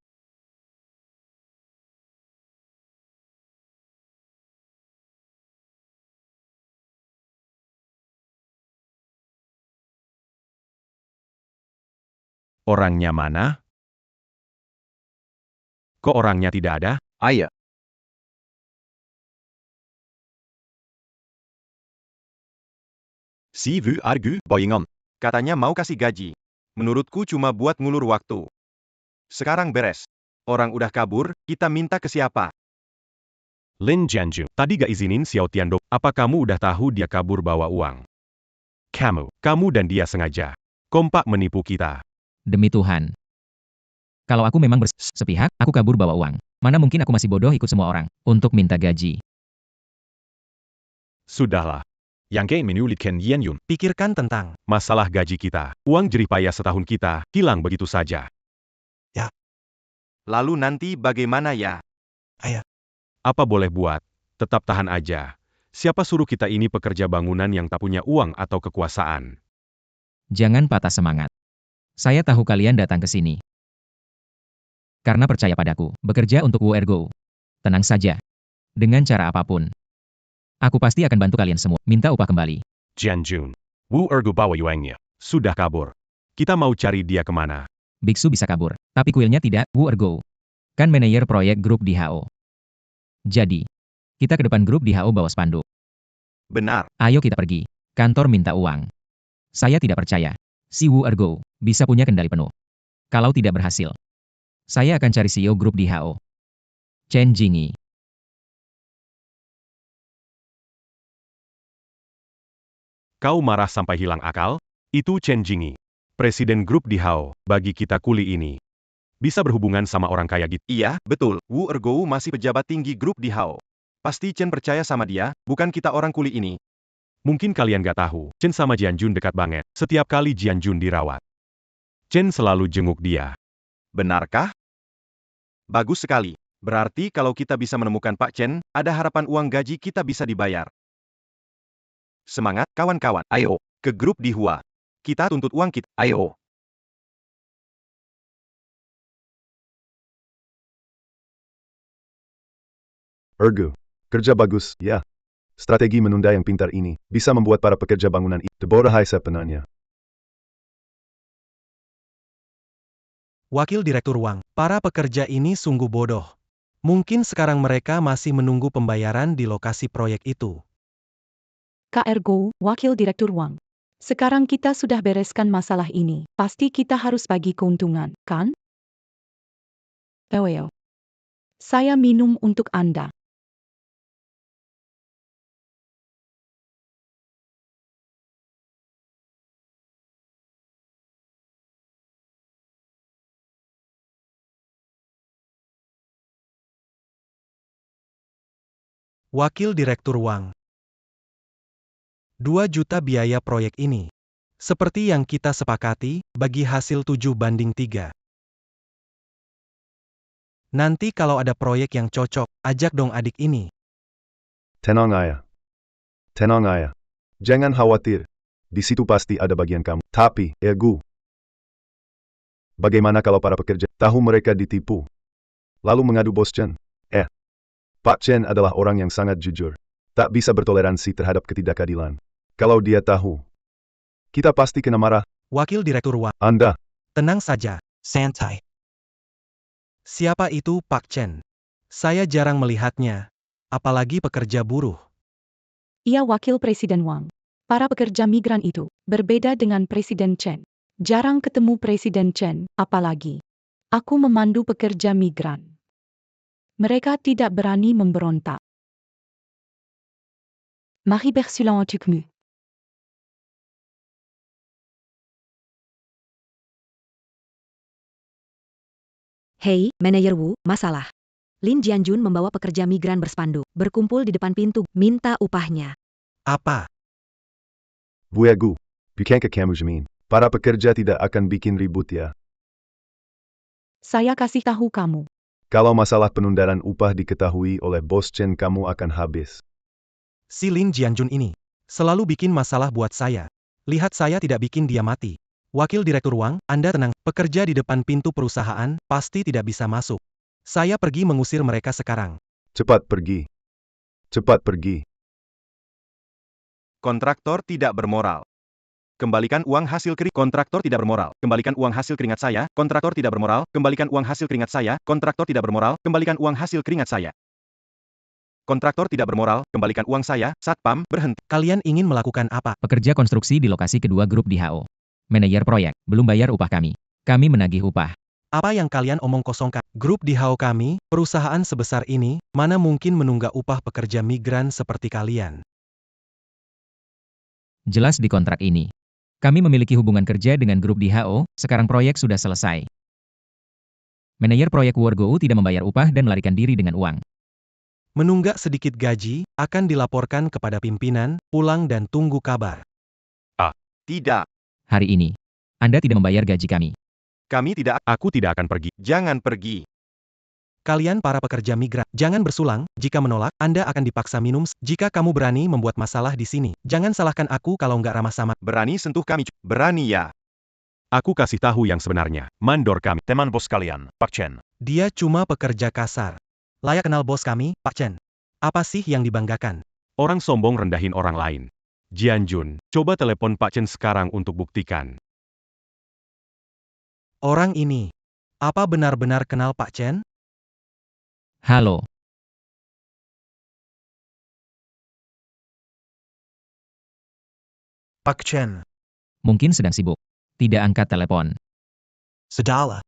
Speaker 8: Orangnya mana? Kok orangnya tidak ada? Ayah. Si Wu Ergo, boyongan. Katanya mau kasih gaji. Menurutku cuma buat ngulur waktu. Sekarang beres. Orang udah kabur, kita minta ke siapa? Lin Jianjun, tadi gak izinin Xiao Tiandok, apa kamu udah tahu dia kabur bawa uang? Kamu dan dia sengaja. Kompak menipu kita.
Speaker 3: Demi Tuhan. Kalau aku memang bersepihak, aku kabur bawa uang. Mana mungkin aku masih bodoh ikut semua orang untuk minta gaji.
Speaker 8: Sudahlah. Yang kayak menyulitkan Yan Yun.
Speaker 6: Pikirkan tentang
Speaker 8: Masalah gaji kita. Uang jerih payah setahun kita, hilang begitu saja.
Speaker 6: Ya.
Speaker 8: Lalu nanti bagaimana ya?
Speaker 6: Ayah.
Speaker 8: Apa boleh buat? Tetap tahan aja. Siapa suruh kita ini pekerja bangunan yang tak punya uang atau kekuasaan?
Speaker 3: Jangan patah semangat. Saya tahu kalian datang ke sini karena percaya padaku, bekerja untuk Wu Ergo. Tenang saja. Dengan cara apapun, aku pasti akan bantu kalian semua, minta upah kembali.
Speaker 8: Jianjun. Wu Ergo bawa uangnya. Sudah kabur. Kita mau cari dia kemana?
Speaker 3: Biksu bisa kabur, tapi kuilnya tidak, Wu Ergo. Kan manajer proyek grup di HO. Jadi, kita ke depan grup di HO bawa spanduk.
Speaker 8: Benar.
Speaker 3: Ayo kita pergi. Kantor minta uang. Saya tidak percaya. Si Wu Ergo bisa punya kendali penuh. Kalau tidak berhasil, saya akan cari CEO grup di HO. Chen Jingyi.
Speaker 8: Kau marah sampai hilang akal? Itu Chen Jingyi. Presiden grup di HO, bagi kita kuli ini. Bisa berhubungan sama orang kaya gitu. Iya, betul. Wu Ergo masih pejabat tinggi grup di HO. Pasti Chen percaya sama dia, bukan kita orang kuli ini. Mungkin kalian gak tahu, Chen sama Jianjun dekat banget. Setiap kali Jianjun dirawat, Chen selalu jenguk dia. Benarkah? Bagus sekali. Berarti kalau kita bisa menemukan Pak Chen, ada harapan uang gaji kita bisa dibayar. Semangat, kawan-kawan. Ayo, ke grup di Hua. Kita tuntut uang kita. Ayo.
Speaker 2: Ergo. Kerja bagus, ya. Strategi menunda yang pintar ini bisa membuat para pekerja bangunan itu terbodohai sebenarnya.
Speaker 6: Wakil Direktur Wang, para pekerja ini sungguh bodoh. Mungkin sekarang mereka masih menunggu pembayaran di lokasi proyek itu.
Speaker 9: Kak Ergo, Wakil Direktur Wang. Sekarang kita sudah bereskan masalah ini. Pasti kita harus bagi keuntungan, kan? Well, saya minum untuk Anda.
Speaker 6: Wakil Direktur Wang. 2 juta biaya proyek ini. Seperti yang kita sepakati, bagi hasil 7/3. Nanti kalau ada proyek yang cocok, ajak dong adik ini.
Speaker 2: Tenang ayah. Tenang ayah. Jangan khawatir. Di situ pasti ada bagian kamu. Tapi, Egu. Bagaimana kalau para pekerja tahu mereka ditipu? Lalu mengadu Bos Chen? Pak Chen adalah orang yang sangat jujur. Tak bisa bertoleransi terhadap ketidakadilan. Kalau dia tahu, kita pasti kena marah.
Speaker 6: Wakil Direktur Wang.
Speaker 2: Anda,
Speaker 6: Tenang saja.
Speaker 10: Santai.
Speaker 6: Siapa itu Pak Chen? Saya jarang melihatnya. Apalagi pekerja buruh.
Speaker 9: Ia Wakil Presiden Wang. Para pekerja migran itu berbeda dengan Presiden Chen. Jarang ketemu Presiden Chen, apalagi aku memandu pekerja migran. Mereka tidak berani memberontak. Marie Bersulan Tukmu.
Speaker 1: Hei, manajer Wu, masalah. Lin Jianjun membawa pekerja migran berspanduk, berkumpul di depan pintu, minta upahnya.
Speaker 6: Apa?
Speaker 2: Bu Egu, bukankah kamu jamin? Para pekerja tidak akan bikin ribut ya.
Speaker 9: Saya kasih tahu kamu.
Speaker 2: Kalau masalah penundaan upah diketahui oleh Bos Chen kamu akan habis.
Speaker 6: Si Lin Jianjun ini selalu bikin masalah buat saya. Lihat saya tidak bikin dia mati. Wakil Direktur Wang, Anda tenang. Pekerja di depan pintu perusahaan pasti tidak bisa masuk. Saya pergi mengusir mereka sekarang.
Speaker 2: Cepat pergi. Cepat pergi.
Speaker 8: Kontraktor tidak bermoral. Kembalikan uang hasil keringat. Kontraktor tidak bermoral. Kembalikan uang hasil keringat saya. Kontraktor tidak bermoral. Kembalikan uang hasil keringat saya. Kontraktor tidak bermoral. Kembalikan uang hasil keringat saya. Kontraktor tidak bermoral. Kembalikan uang saya. Satpam, berhenti.
Speaker 6: Kalian ingin melakukan apa?
Speaker 3: Pekerja konstruksi di lokasi kedua grup di HO. Manajer proyek, belum bayar upah kami. Kami menagih upah.
Speaker 6: Apa yang kalian omong kosongkan? Grup di HO kami, perusahaan sebesar ini, mana mungkin menunggak upah pekerja migran seperti kalian?
Speaker 3: Jelas di kontrak ini. Kami memiliki hubungan kerja dengan grup di HO, sekarang proyek sudah selesai. Manajer proyek Wargo tidak membayar upah dan melarikan diri dengan uang.
Speaker 6: Menunggak sedikit gaji, akan dilaporkan kepada pimpinan, pulang dan tunggu kabar.
Speaker 8: Tidak.
Speaker 3: Hari ini, Anda tidak membayar gaji kami.
Speaker 8: Aku tidak akan pergi. Jangan pergi.
Speaker 6: Kalian para pekerja migran, jangan bersulang, jika menolak, Anda akan dipaksa minum. Jika kamu berani membuat masalah di sini, jangan salahkan aku kalau nggak ramah sama.
Speaker 8: Berani sentuh kami. Berani ya.
Speaker 11: Aku kasih tahu yang sebenarnya. Mandor kami, teman bos kalian, Pak Chen.
Speaker 6: Dia cuma pekerja kasar. Layak kenal bos kami, Pak Chen. Apa sih yang dibanggakan?
Speaker 11: Orang sombong rendahin orang lain. Jianjun, coba telepon Pak Chen sekarang untuk buktikan.
Speaker 6: Orang ini, apa benar-benar kenal Pak Chen?
Speaker 3: Halo.
Speaker 10: Pak Chen.
Speaker 3: Mungkin sedang sibuk. Tidak angkat telepon.
Speaker 10: Sedala.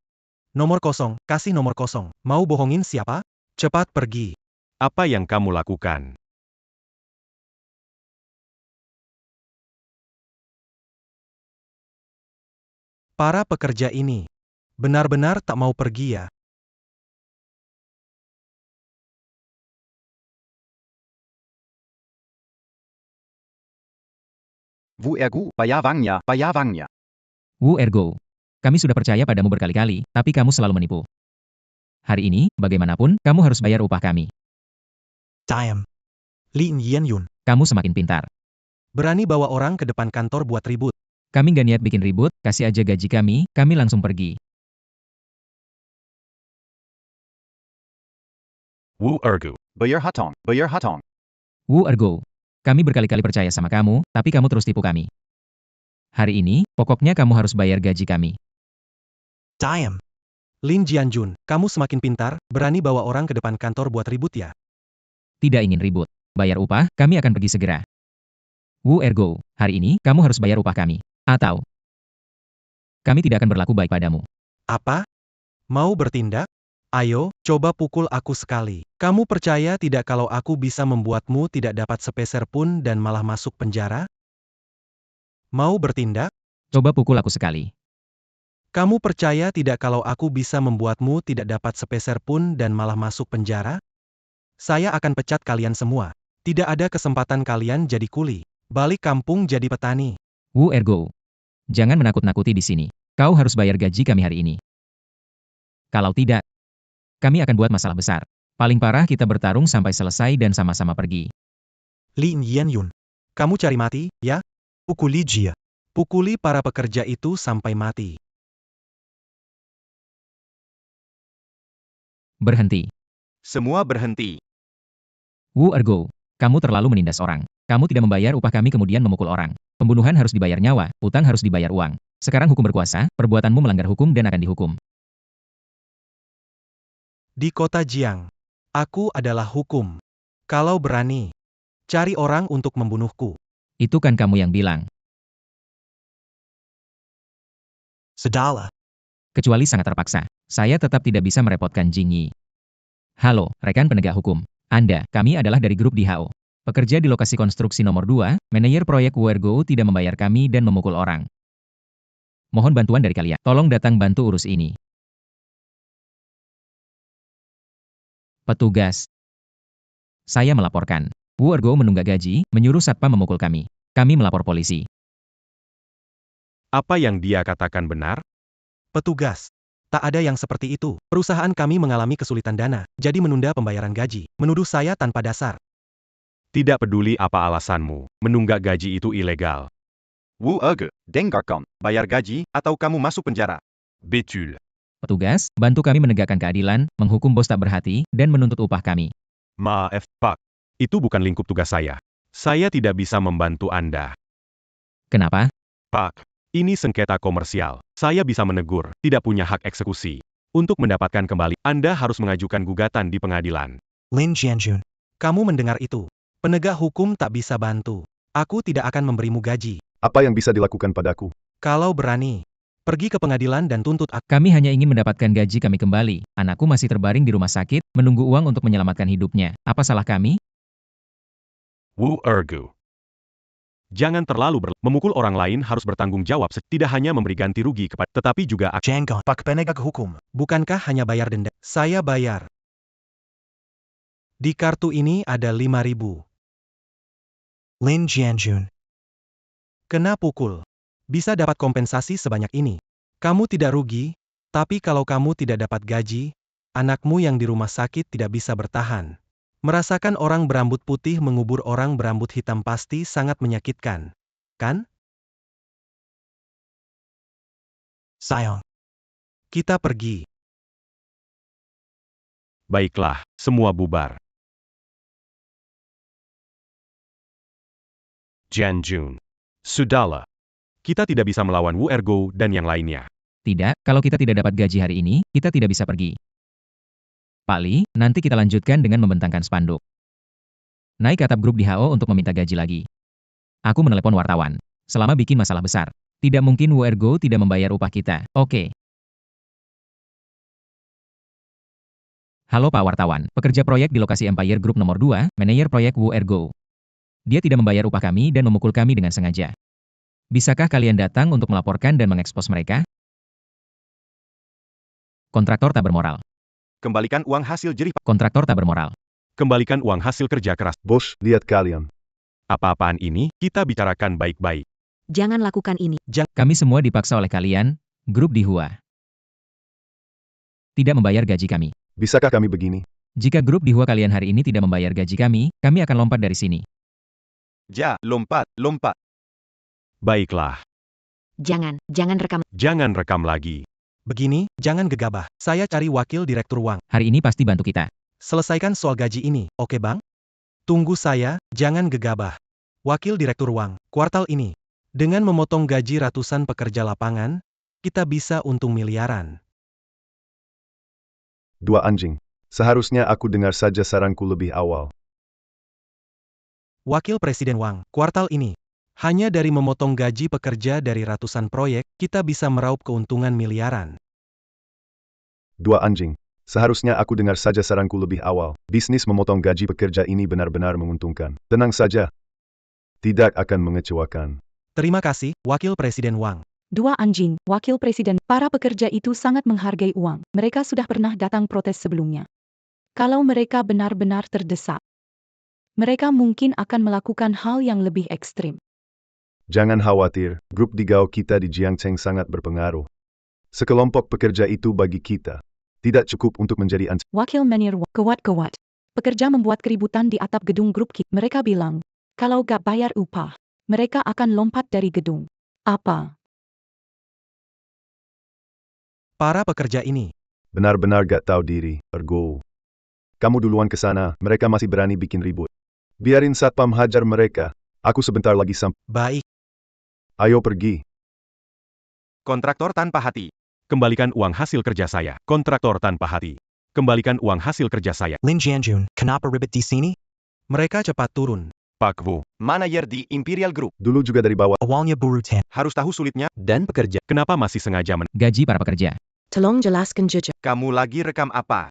Speaker 6: Nomor kosong, kasih nomor kosong. Mau bohongin siapa? Cepat pergi.
Speaker 11: Apa yang kamu lakukan?
Speaker 6: Para pekerja ini, benar-benar tak mau pergi ya?
Speaker 8: Wu Ergu, bayar wangnya.
Speaker 3: Wu Ergo. Kami sudah percaya padamu berkali-kali, tapi kamu selalu menipu. Hari ini, bagaimanapun, kamu harus bayar upah kami.
Speaker 10: Diam. Lin Jianjun.
Speaker 3: Kamu semakin pintar.
Speaker 6: Berani bawa orang ke depan kantor buat ribut.
Speaker 3: Kami gak niat bikin ribut, kasih aja gaji kami langsung pergi.
Speaker 11: Wu Ergu.
Speaker 8: Bayar hatong.
Speaker 3: Wu Ergo. Kami berkali-kali percaya sama kamu, tapi kamu terus tipu kami. Hari ini, pokoknya kamu harus bayar gaji kami.
Speaker 10: Diam.
Speaker 6: Lin Jianjun, kamu semakin pintar, berani bawa orang ke depan kantor buat ribut ya?
Speaker 3: Tidak ingin ribut. Bayar upah, kami akan pergi segera. Wu Ergo, hari ini kamu harus bayar upah kami. Atau kami tidak akan berlaku baik padamu.
Speaker 6: Apa? Mau bertindak? Ayo, coba pukul aku sekali. Kamu percaya tidak kalau aku bisa membuatmu tidak dapat sepeser pun dan malah masuk penjara? Mau bertindak?
Speaker 3: Coba pukul aku sekali.
Speaker 6: Kamu percaya tidak kalau aku bisa membuatmu tidak dapat sepeser pun dan malah masuk penjara? Saya akan pecat kalian semua. Tidak ada kesempatan kalian jadi kuli. Balik kampung jadi petani.
Speaker 3: Wu Ergo, jangan menakut-nakuti di sini. Kau harus bayar gaji kami hari ini. Kalau tidak, kami akan buat masalah besar. Paling parah kita bertarung sampai selesai dan sama-sama pergi.
Speaker 10: Lin Yanjun.
Speaker 6: Kamu cari mati, ya?
Speaker 10: Pukuli dia.
Speaker 6: Pukuli para pekerja itu sampai mati.
Speaker 3: Berhenti.
Speaker 8: Semua berhenti.
Speaker 3: Wu Ergo, kamu terlalu menindas orang. Kamu tidak membayar upah kami kemudian memukul orang. Pembunuhan harus dibayar nyawa, utang harus dibayar uang. Sekarang hukum berkuasa, perbuatanmu melanggar hukum dan akan dihukum.
Speaker 6: Di kota Jiang, aku adalah hukum. Kalau berani, cari orang untuk membunuhku.
Speaker 3: Itu kan kamu yang bilang.
Speaker 10: Sedala.
Speaker 3: Kecuali sangat terpaksa. Saya tetap tidak bisa merepotkan Jing Yi. Halo, rekan penegak hukum. Kami adalah dari grup DHO. Pekerja di lokasi konstruksi nomor 2, manajer proyek Wu Ergo tidak membayar kami dan memukul orang. Mohon bantuan dari kalian. Tolong datang bantu urus ini. Petugas. Saya melaporkan. Wu Ergo menunggak gaji, menyuruh satpam memukul kami. Kami melapor polisi.
Speaker 11: Apa yang dia katakan benar?
Speaker 6: Petugas. Tak ada yang seperti itu. Perusahaan kami mengalami kesulitan dana, jadi menunda pembayaran gaji. Menuduh saya tanpa dasar.
Speaker 11: Tidak peduli apa alasanmu, menunggak gaji itu ilegal.
Speaker 8: Wu Ergo, dengarkan. Bayar gaji, atau kamu masuk penjara.
Speaker 11: Betul.
Speaker 3: Petugas, bantu kami menegakkan keadilan, menghukum bos tak berhati, dan menuntut upah kami.
Speaker 11: Maaf, Pak. Itu bukan lingkup tugas saya. Saya tidak bisa membantu Anda.
Speaker 3: Kenapa?
Speaker 11: Pak, ini sengketa komersial. Saya bisa menegur, tidak punya hak eksekusi. Untuk mendapatkan kembali, Anda harus mengajukan gugatan di pengadilan.
Speaker 10: Lin Jianjun.
Speaker 6: Kamu mendengar itu? Penegak hukum tak bisa bantu. Aku tidak akan memberimu gaji.
Speaker 2: Apa yang bisa dilakukan padaku?
Speaker 6: Kalau berani, pergi ke pengadilan dan tuntut aku.
Speaker 3: Kami hanya ingin mendapatkan gaji kami kembali. Anakku masih terbaring di rumah sakit, menunggu uang untuk menyelamatkan hidupnya. Apa salah kami?
Speaker 11: Wu Ergo. Jangan terlalu memukul orang lain harus bertanggung jawab, tidak hanya memberi ganti rugi kepada, tetapi juga
Speaker 10: Janggon. Pak penegak hukum.
Speaker 6: Bukankah hanya bayar denda? Saya bayar. Di kartu ini ada 5.000.
Speaker 10: Lin Jianjun.
Speaker 6: Kena pukul. Bisa dapat kompensasi sebanyak ini. Kamu tidak rugi, tapi kalau kamu tidak dapat gaji, anakmu yang di rumah sakit tidak bisa bertahan. Merasakan orang berambut putih mengubur orang berambut hitam pasti sangat menyakitkan, kan?
Speaker 10: Sayang.
Speaker 6: Kita pergi.
Speaker 11: baiklah, semua bubar. Jianjun. Sudahlah. Kita tidak bisa melawan Wu Ergo dan yang lainnya.
Speaker 3: Tidak, kalau kita tidak dapat gaji hari ini, kita tidak bisa pergi. Pak Li, nanti kita lanjutkan dengan membentangkan spanduk. Naik ke atap grup DHO untuk meminta gaji lagi. Aku menelepon wartawan. Selama bikin masalah besar. Tidak mungkin Wu Ergo tidak membayar upah kita. Oke. Halo Pak Wartawan, pekerja proyek di lokasi Empire Group nomor 2, manajer proyek Wu Ergo. Dia tidak membayar upah kami dan memukul kami dengan sengaja. Bisakah kalian datang untuk melaporkan dan mengekspos mereka? Kontraktor tak bermoral.
Speaker 8: Kembalikan uang hasil jerih.
Speaker 3: Kontraktor tak bermoral.
Speaker 11: Kembalikan uang hasil kerja keras.
Speaker 2: Bos, lihat kalian.
Speaker 11: Apa-apaan ini, kita bicarakan baik-baik.
Speaker 1: Jangan lakukan ini.
Speaker 3: Kami semua dipaksa oleh kalian, grup Dihua. Tidak membayar gaji kami.
Speaker 2: Bisakah kami begini?
Speaker 3: Jika grup Dihua kalian hari ini tidak membayar gaji kami akan lompat dari sini.
Speaker 8: Ja, lompat, lompat.
Speaker 11: Baiklah.
Speaker 1: Jangan rekam.
Speaker 11: Jangan rekam lagi.
Speaker 6: Begini, jangan gegabah. Saya cari wakil direktur uang.
Speaker 3: Hari ini pasti bantu kita.
Speaker 6: Selesaikan soal gaji ini, oke bang? Tunggu saya, jangan gegabah. Wakil direktur uang, kuartal ini. Dengan memotong gaji ratusan pekerja lapangan, kita bisa untung miliaran.
Speaker 2: Dua anjing. Seharusnya aku dengar saja saranku lebih awal.
Speaker 6: Wakil Presiden Wang, kuartal ini. Hanya dari memotong gaji pekerja dari ratusan proyek, kita bisa meraup keuntungan miliaran.
Speaker 2: 2 anjing. Seharusnya aku dengar saja saranku lebih awal. Bisnis memotong gaji pekerja ini benar-benar menguntungkan. Tenang saja. Tidak akan mengecewakan.
Speaker 6: Terima kasih, Wakil Presiden Wang.
Speaker 9: 2 anjing, wakil presiden, para pekerja itu sangat menghargai uang. Mereka sudah pernah datang protes sebelumnya. Kalau mereka benar-benar terdesak, mereka mungkin akan melakukan hal yang lebih ekstrim.
Speaker 2: Jangan khawatir, grup di Gao kita di Jiangcheng sangat berpengaruh. Sekelompok pekerja itu bagi kita tidak cukup untuk menjadi anjing.
Speaker 9: Wakil Menir Kewat-kewat. Pekerja membuat keributan di atap gedung grup kita. Mereka bilang, kalau gak bayar upah, mereka akan lompat dari gedung. Apa?
Speaker 6: Para pekerja ini.
Speaker 2: Benar-benar gak tahu diri, Ergo. Kamu duluan ke sana, mereka masih berani bikin ribut. Biarin satpam hajar mereka. Aku sebentar lagi sampai.
Speaker 6: Baik.
Speaker 2: Ayo pergi.
Speaker 8: Kontraktor tanpa hati.
Speaker 11: Kembalikan uang hasil kerja saya. Kontraktor tanpa hati. Kembalikan uang hasil kerja saya.
Speaker 10: Lin Jianjun, kenapa ribet di sini?
Speaker 6: Mereka cepat turun.
Speaker 11: Pak Wu.
Speaker 8: Manajer di Imperial Group.
Speaker 2: Dulu juga dari bawah.
Speaker 10: Awalnya buru ten.
Speaker 8: Harus tahu sulitnya.
Speaker 4: Dan pekerja.
Speaker 11: Kenapa masih sengaja
Speaker 3: Gaji para pekerja.
Speaker 7: Tolong jelaskan jujur.
Speaker 8: Kamu lagi rekam apa?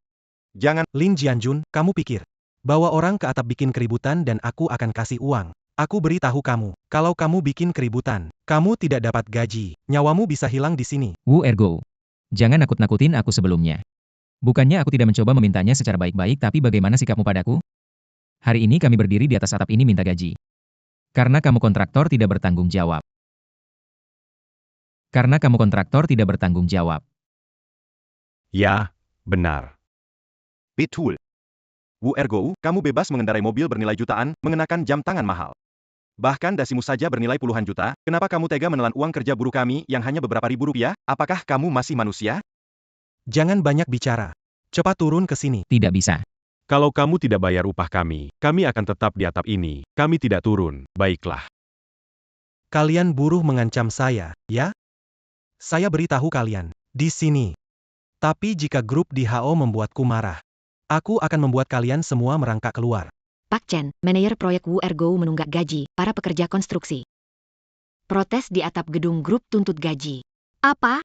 Speaker 8: Jangan.
Speaker 6: Lin Jianjun, kamu pikir bawa orang ke atap bikin keributan dan aku akan kasih uang. Aku beritahu kamu, kalau kamu bikin keributan, kamu tidak dapat gaji. Nyawamu bisa hilang di sini.
Speaker 3: Wu Ergo. Jangan nakut-nakutin aku sebelumnya. Bukannya aku tidak mencoba memintanya secara baik-baik, tapi bagaimana sikapmu padaku? Hari ini kami berdiri di atas atap ini minta gaji. Karena kamu kontraktor tidak bertanggung jawab. Karena kamu kontraktor tidak bertanggung jawab.
Speaker 11: Ya, benar.
Speaker 8: Betul. Wu Ergo, kamu bebas mengendarai mobil bernilai jutaan, mengenakan jam tangan mahal. Bahkan dasimu saja bernilai puluhan juta. Kenapa kamu tega menelan uang kerja buruh kami yang hanya beberapa ribu rupiah? Apakah kamu masih manusia?
Speaker 6: Jangan banyak bicara. Cepat turun ke sini.
Speaker 3: Tidak bisa.
Speaker 11: Kalau kamu tidak bayar upah kami akan tetap di atap ini. Kami tidak turun. Baiklah.
Speaker 6: Kalian buruh mengancam saya, ya? Saya beritahu kalian, di sini. Tapi jika grup di HO membuatku marah, aku akan membuat kalian semua merangkak keluar.
Speaker 1: Pak Chen, manajer proyek Wu Ergo menunggak gaji para pekerja konstruksi. Protes di atap gedung grup tuntut gaji. Apa?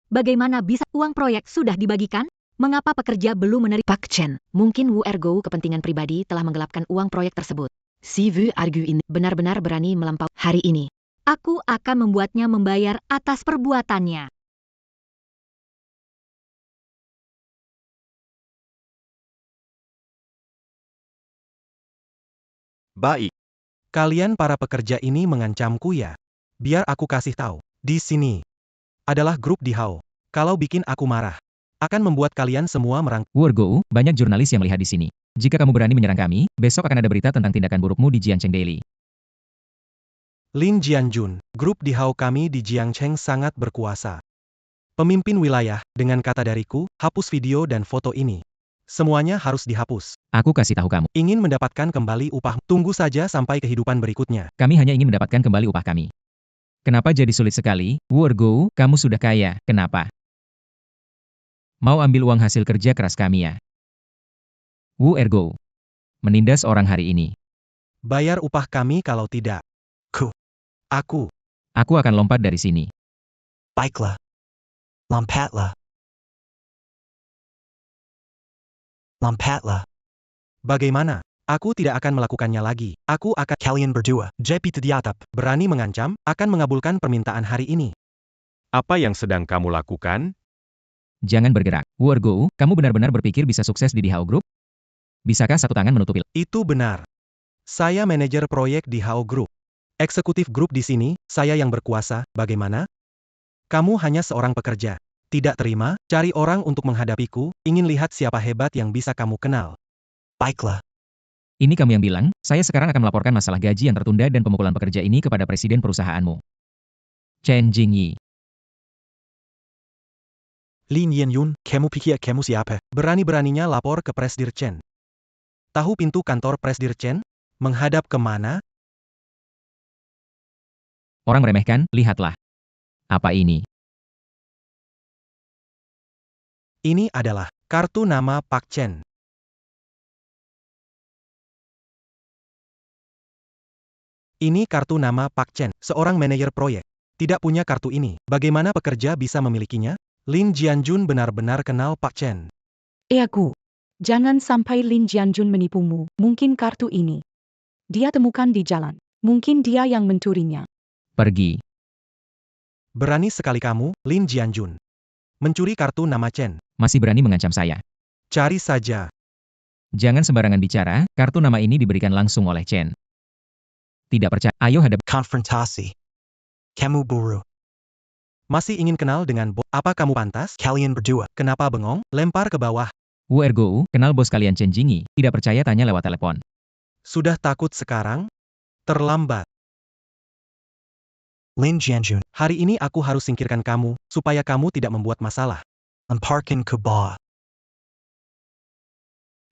Speaker 1: Bagaimana bisa uang proyek sudah dibagikan? Mengapa pekerja belum menerima? Pak Chen, mungkin Wu Ergo kepentingan pribadi telah menggelapkan uang proyek tersebut. Si Wu Ergo ini benar-benar berani melampaui hari ini. Aku akan membuatnya membayar atas perbuatannya.
Speaker 8: Baik.
Speaker 6: Kalian para pekerja ini mengancamku ya? Biar aku kasih tahu. Di sini adalah grup di HO. Kalau bikin aku marah, akan membuat kalian semua merangkak.
Speaker 3: Wu Ergo, banyak jurnalis yang melihat di sini. Jika kamu berani menyerang kami, besok akan ada berita tentang tindakan burukmu di Jiangcheng Daily.
Speaker 6: Lin Jianjun, grup di HO kami di Jiangcheng sangat berkuasa. Pemimpin wilayah, dengan kata dariku, hapus video dan foto ini. Semuanya harus dihapus.
Speaker 3: Aku kasih tahu kamu.
Speaker 6: Ingin mendapatkan kembali upah, tunggu saja sampai kehidupan berikutnya.
Speaker 3: Kami hanya ingin mendapatkan kembali upah kami. Kenapa jadi sulit sekali? Wu Ergo, kamu sudah kaya, kenapa? Mau ambil uang hasil kerja keras kami ya? Wu Ergo. Menindas orang hari ini.
Speaker 6: Bayar upah kami kalau tidak. Aku
Speaker 3: akan lompat dari sini.
Speaker 10: Baiklah. Lompatlah. Lompatlah.
Speaker 6: Bagaimana? Aku tidak akan melakukannya lagi. Aku akan...
Speaker 10: Kalian berdua, JP di atap.
Speaker 6: Berani mengancam, akan mengabulkan permintaan hari ini.
Speaker 11: Apa yang sedang kamu lakukan?
Speaker 3: Jangan bergerak. Wu Ergo, kamu benar-benar berpikir bisa sukses di HO Group? Bisakah satu tangan menutupi?
Speaker 6: Itu benar. Saya manajer proyek di HO Group. Eksekutif grup di sini, saya yang berkuasa, bagaimana? Kamu hanya seorang pekerja. Tidak terima, cari orang untuk menghadapiku, ingin lihat siapa hebat yang bisa kamu kenal.
Speaker 10: Baiklah.
Speaker 3: Ini kamu yang bilang, saya sekarang akan melaporkan masalah gaji yang tertunda dan pemukulan pekerja ini kepada presiden perusahaanmu. Chen Jingyi.
Speaker 10: Lin Jianjun, kamu pikir kamu siapa?
Speaker 6: Berani-beraninya lapor ke Presdirjen. Tahu pintu kantor Presdirjen? Menghadap kemana?
Speaker 3: Orang meremehkan, lihatlah. Apa ini?
Speaker 6: Ini adalah kartu nama Pak Chen. Ini kartu nama Pak Chen, seorang manajer proyek. Tidak punya kartu ini, bagaimana pekerja bisa memilikinya? Lin Jianjun benar-benar kenal Pak Chen.
Speaker 9: Aku. Jangan sampai Lin Jianjun menipumu, mungkin kartu ini. Dia temukan di jalan. Mungkin dia yang mencurinya.
Speaker 3: Pergi.
Speaker 6: Berani sekali kamu, Lin Jianjun. Mencuri kartu nama Chen.
Speaker 3: Masih berani mengancam saya.
Speaker 6: Cari saja.
Speaker 3: Jangan sembarangan bicara, kartu nama ini diberikan langsung oleh Chen. Tidak percaya, ayo hadap.
Speaker 10: Konfrontasi. Kamu buru.
Speaker 6: Masih ingin kenal dengan bos? Apa kamu pantas?
Speaker 10: Kalian berdua.
Speaker 6: Kenapa bengong? Lempar ke bawah.
Speaker 3: Wu Ergo, kenal bos kalian Chen Jingyi. Tidak percaya tanya lewat telepon.
Speaker 6: Sudah takut sekarang? Terlambat.
Speaker 10: Lin Jianjun.
Speaker 6: Hari ini aku harus singkirkan kamu, supaya kamu tidak membuat masalah.
Speaker 10: Lemparkan ke bawah.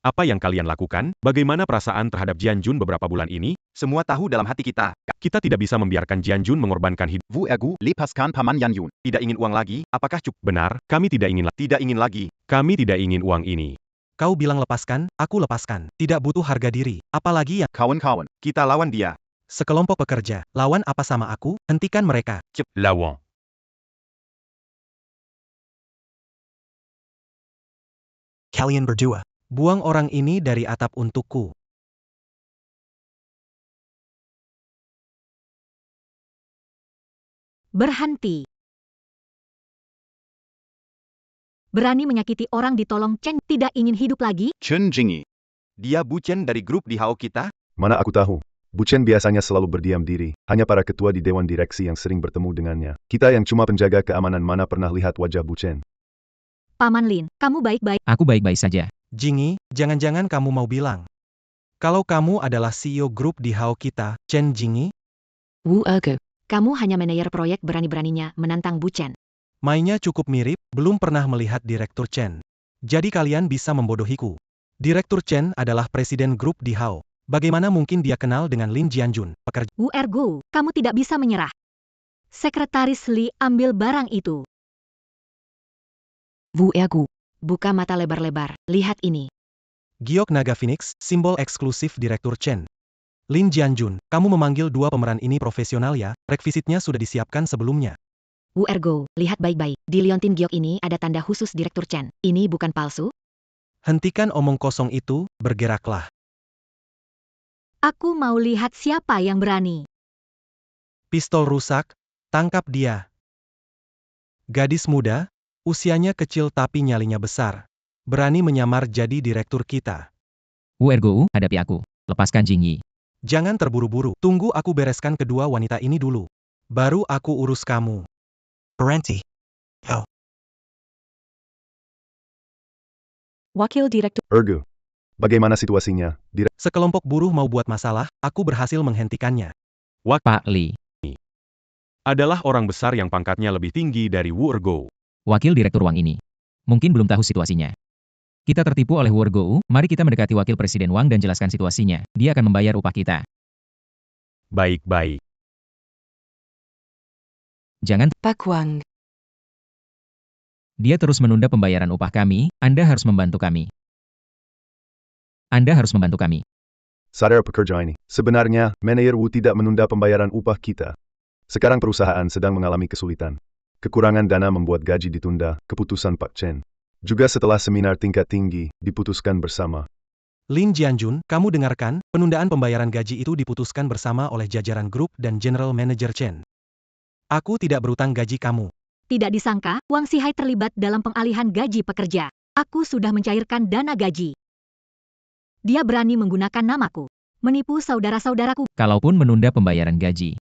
Speaker 11: Apa yang kalian lakukan? Bagaimana perasaan terhadap Jianjun beberapa bulan ini?
Speaker 8: Semua tahu dalam hati kita.
Speaker 11: Kita tidak bisa membiarkan Jianjun mengorbankan hidup.
Speaker 8: Wu Ergu, lepaskan Paman Yanjun. Tidak ingin uang lagi, apakah cukup?
Speaker 11: Benar, kami tidak ingin lagi. Kami tidak ingin uang ini.
Speaker 6: Kau bilang lepaskan, aku lepaskan. Tidak butuh harga diri. Apalagi yang
Speaker 8: Kawan-kawan, kita lawan dia.
Speaker 6: sekelompok pekerja. Lawan apa sama aku? Hentikan mereka.
Speaker 11: Lawan.
Speaker 10: Kalian berdua.
Speaker 6: Buang orang ini dari atap untukku.
Speaker 1: Berhenti. Berani menyakiti orang ditolong Chen tidak ingin hidup lagi?
Speaker 8: Chen Jingyi. Dia bucin dari grup di HO kita?
Speaker 2: Mana aku tahu. Bu Chen biasanya selalu berdiam diri, hanya para ketua di Dewan Direksi yang sering bertemu dengannya. Kita yang cuma penjaga keamanan mana pernah lihat wajah Bu Chen.
Speaker 1: Paman Lin, kamu baik-baik.
Speaker 3: Aku baik-baik saja.
Speaker 6: Jingyi, jangan-jangan kamu mau bilang. Kalau kamu adalah CEO grup di HO kita, Chen Jingyi,
Speaker 7: Wu Ergo.
Speaker 1: Kamu hanya manajer proyek berani-beraninya menantang Bu Chen.
Speaker 6: mainnya cukup mirip, belum pernah melihat Direktur Chen. Jadi kalian bisa membodohiku. Direktur Chen adalah presiden grup di HO. Bagaimana mungkin dia kenal dengan Lin Jianjun, pekerja?
Speaker 1: Wu Ergo, kamu tidak bisa menyerah. Sekretaris Li ambil barang itu.
Speaker 7: Wu Ergo.
Speaker 1: Buka mata lebar-lebar, lihat ini.
Speaker 6: Giok Naga Phoenix, simbol eksklusif Direktur Chen. Lin Jianjun, kamu memanggil dua pemeran ini profesional ya, rekvisitnya sudah disiapkan sebelumnya.
Speaker 1: Wu Ergo, lihat baik-baik. Di liontin giok ini ada tanda khusus Direktur Chen. Ini bukan palsu?
Speaker 6: Hentikan omong kosong itu, bergeraklah.
Speaker 1: Aku mau lihat siapa yang berani.
Speaker 6: Pistol rusak, tangkap dia. Gadis muda, usianya kecil tapi nyalinya besar. Berani menyamar jadi direktur kita.
Speaker 3: Wu Ergo, hadapi aku. Lepaskan Jingyi.
Speaker 6: Jangan terburu-buru, tunggu aku bereskan kedua wanita ini dulu. Baru aku urus kamu.
Speaker 10: Berhenti.
Speaker 9: Wakil Direktur.
Speaker 2: Ergo. Bagaimana situasinya?
Speaker 6: Sekelompok buruh mau buat masalah, aku berhasil menghentikannya.
Speaker 3: Pak Li.
Speaker 11: Adalah orang besar yang pangkatnya lebih tinggi dari Wu Ergo.
Speaker 3: Wakil Direktur Wang ini. Mungkin belum tahu situasinya. Kita tertipu oleh Wu Ergo, mari kita mendekati Wakil Presiden Wang dan jelaskan situasinya. Dia akan membayar upah kita.
Speaker 11: Baik-baik.
Speaker 3: Jangan.
Speaker 7: Pak Wang.
Speaker 3: Dia terus menunda pembayaran upah kami, Anda harus membantu kami. Anda harus membantu kami.
Speaker 2: Saudara pekerja ini, sebenarnya, manajer Wu tidak menunda pembayaran upah kita. Sekarang perusahaan sedang mengalami kesulitan. Kekurangan dana membuat gaji ditunda, keputusan Pak Chen. Juga setelah seminar tingkat tinggi, diputuskan bersama.
Speaker 6: Lin Jianjun, kamu dengarkan, penundaan pembayaran gaji itu diputuskan bersama oleh jajaran grup dan General Manager Chen. Aku tidak berutang gaji kamu.
Speaker 1: Tidak disangka, Wang Xihai terlibat dalam pengalihan gaji pekerja. Aku sudah mencairkan dana gaji. Dia berani menggunakan namaku. Menipu saudara-saudaraku.
Speaker 3: Kalaupun menunda pembayaran gaji.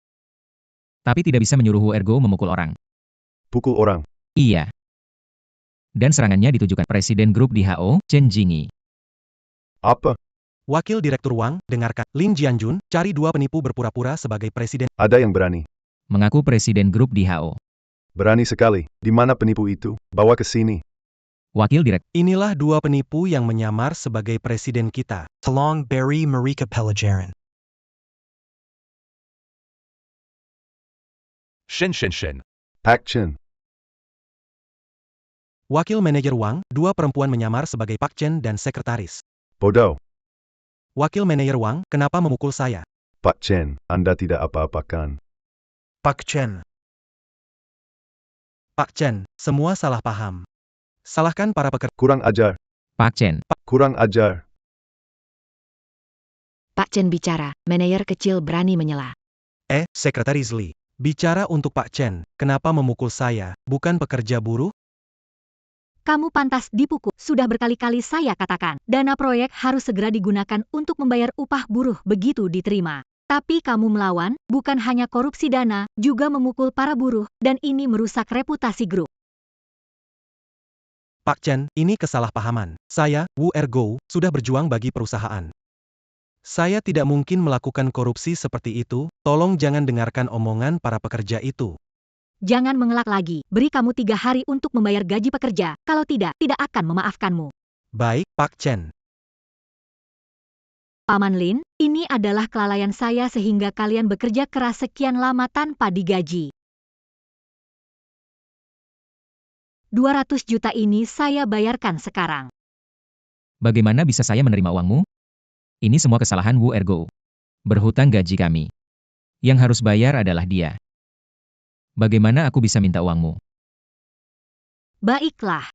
Speaker 3: Tapi tidak bisa menyuruh Wu Ergo memukul orang.
Speaker 2: Pukul orang.
Speaker 3: Iya. Dan serangannya ditujukan Presiden Grup di HO, Chen Jingyi.
Speaker 2: Apa?
Speaker 6: Wakil Direktur Wang, dengarkan. Lin Jianjun, cari dua penipu berpura-pura sebagai presiden.
Speaker 2: Ada yang berani.
Speaker 3: Mengaku Presiden Grup di HO.
Speaker 2: Berani sekali. Di mana penipu itu? Bawa ke sini.
Speaker 3: Wakil Direktur.
Speaker 6: Inilah dua penipu yang menyamar sebagai presiden kita.
Speaker 10: Tolong beri mereka pelajaran.
Speaker 11: Shen.
Speaker 2: Pak Chen.
Speaker 6: Wakil manajer Wang, dua perempuan menyamar sebagai Pak Chen dan sekretaris.
Speaker 2: Bodoh.
Speaker 6: Wakil manajer Wang, kenapa memukul saya?
Speaker 2: Pak Chen, Anda tidak apa-apakan.
Speaker 10: Pak Chen.
Speaker 6: Pak Chen, semua salah paham. Salahkan para pekerja.
Speaker 2: Kurang ajar,
Speaker 3: Pak Chen,
Speaker 2: kurang ajar.
Speaker 1: Pak Chen bicara, manajer kecil berani menyela.
Speaker 6: Sekretaris Lee. Bicara untuk Pak Chen, kenapa memukul saya, bukan pekerja buruh?
Speaker 1: Kamu pantas dipukul. Sudah berkali-kali saya katakan, dana proyek harus segera digunakan untuk membayar upah buruh begitu diterima. Tapi kamu melawan, bukan hanya korupsi dana, juga memukul para buruh, dan ini merusak reputasi grup.
Speaker 6: Pak Chen, ini kesalahpahaman. Saya, Wu Ergo, sudah berjuang bagi perusahaan. Saya tidak mungkin melakukan korupsi seperti itu, tolong jangan dengarkan omongan para pekerja itu.
Speaker 1: Jangan mengelak lagi, beri kamu 3 hari untuk membayar gaji pekerja, kalau tidak akan memaafkanmu.
Speaker 6: Baik, Pak Chen.
Speaker 1: Paman Lin, ini adalah kelalaian saya sehingga kalian bekerja keras sekian lama tanpa digaji. 200 juta ini saya bayarkan sekarang.
Speaker 3: bagaimana bisa saya menerima uangmu? Ini semua kesalahan Wu Ergo. Berhutang gaji kami. Yang harus bayar adalah dia. Bagaimana aku bisa minta uangmu?
Speaker 1: Baiklah.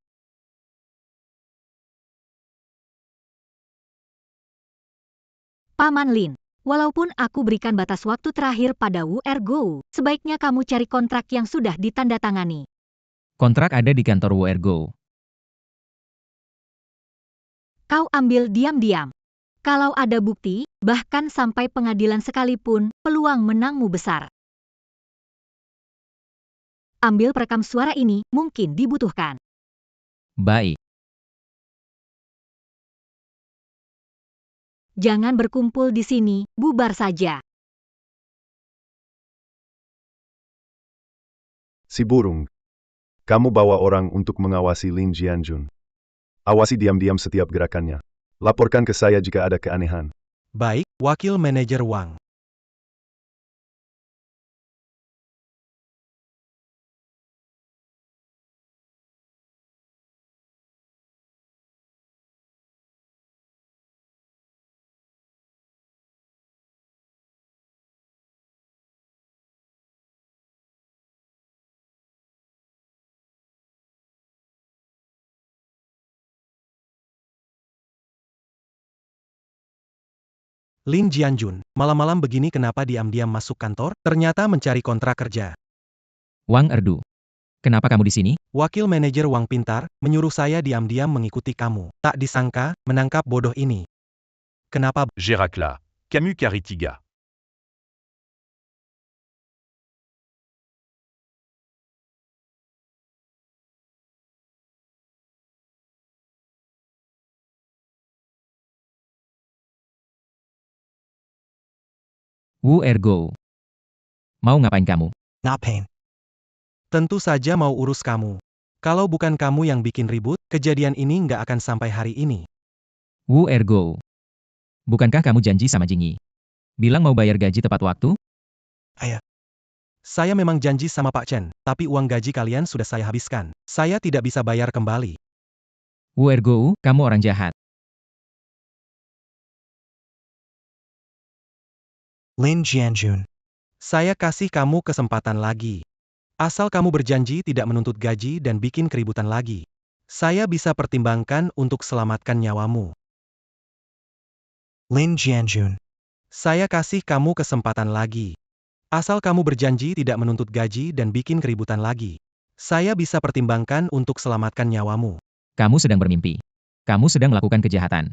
Speaker 1: Paman Lin, walaupun aku berikan batas waktu terakhir pada Wu Ergo, sebaiknya kamu cari kontrak yang sudah ditandatangani.
Speaker 3: Kontrak ada di kantor Wu Ergo.
Speaker 1: Kau ambil diam-diam. Kalau ada bukti, bahkan sampai pengadilan sekalipun, peluang menangmu besar. Ambil perekam suara ini, mungkin dibutuhkan.
Speaker 3: Baik.
Speaker 1: Jangan berkumpul di sini, bubar saja.
Speaker 2: Si burung. Kamu bawa orang untuk mengawasi Lin Jianjun. Awasi diam-diam setiap gerakannya. Laporkan ke saya jika ada keanehan.
Speaker 6: Baik, Wakil Manajer Wang. Lin Jianjun, malam-malam begini kenapa diam-diam masuk kantor? Ternyata mencari kontrak kerja.
Speaker 3: Wang Erdu. Kenapa kamu di sini?
Speaker 6: Wakil Manajer Wang pintar, menyuruh saya diam-diam mengikuti kamu. Tak disangka, menangkap bodoh ini. Kenapa?
Speaker 11: Géracla. Camus Caritiga.
Speaker 3: Wu Ergo. Mau ngapain kamu?
Speaker 10: Ngapain?
Speaker 6: Tentu saja mau urus kamu. Kalau bukan kamu yang bikin ribut, kejadian ini nggak akan sampai hari ini.
Speaker 3: Wu Ergo. Bukankah kamu janji sama Jingyi? Bilang mau bayar gaji tepat waktu?
Speaker 6: Saya memang janji sama Pak Chen, tapi uang gaji kalian sudah saya habiskan. Saya tidak bisa bayar kembali.
Speaker 3: Wu Ergo, kamu orang jahat.
Speaker 10: Lin Jianjun.
Speaker 6: Saya kasih kamu kesempatan lagi. Asal kamu berjanji tidak menuntut gaji dan bikin keributan lagi. Saya bisa pertimbangkan untuk selamatkan nyawamu.
Speaker 10: Lin Jianjun.
Speaker 6: Saya kasih kamu kesempatan lagi. Asal kamu berjanji tidak menuntut gaji dan bikin keributan lagi. Saya bisa pertimbangkan untuk selamatkan nyawamu.
Speaker 3: Kamu sedang bermimpi. Kamu sedang melakukan kejahatan.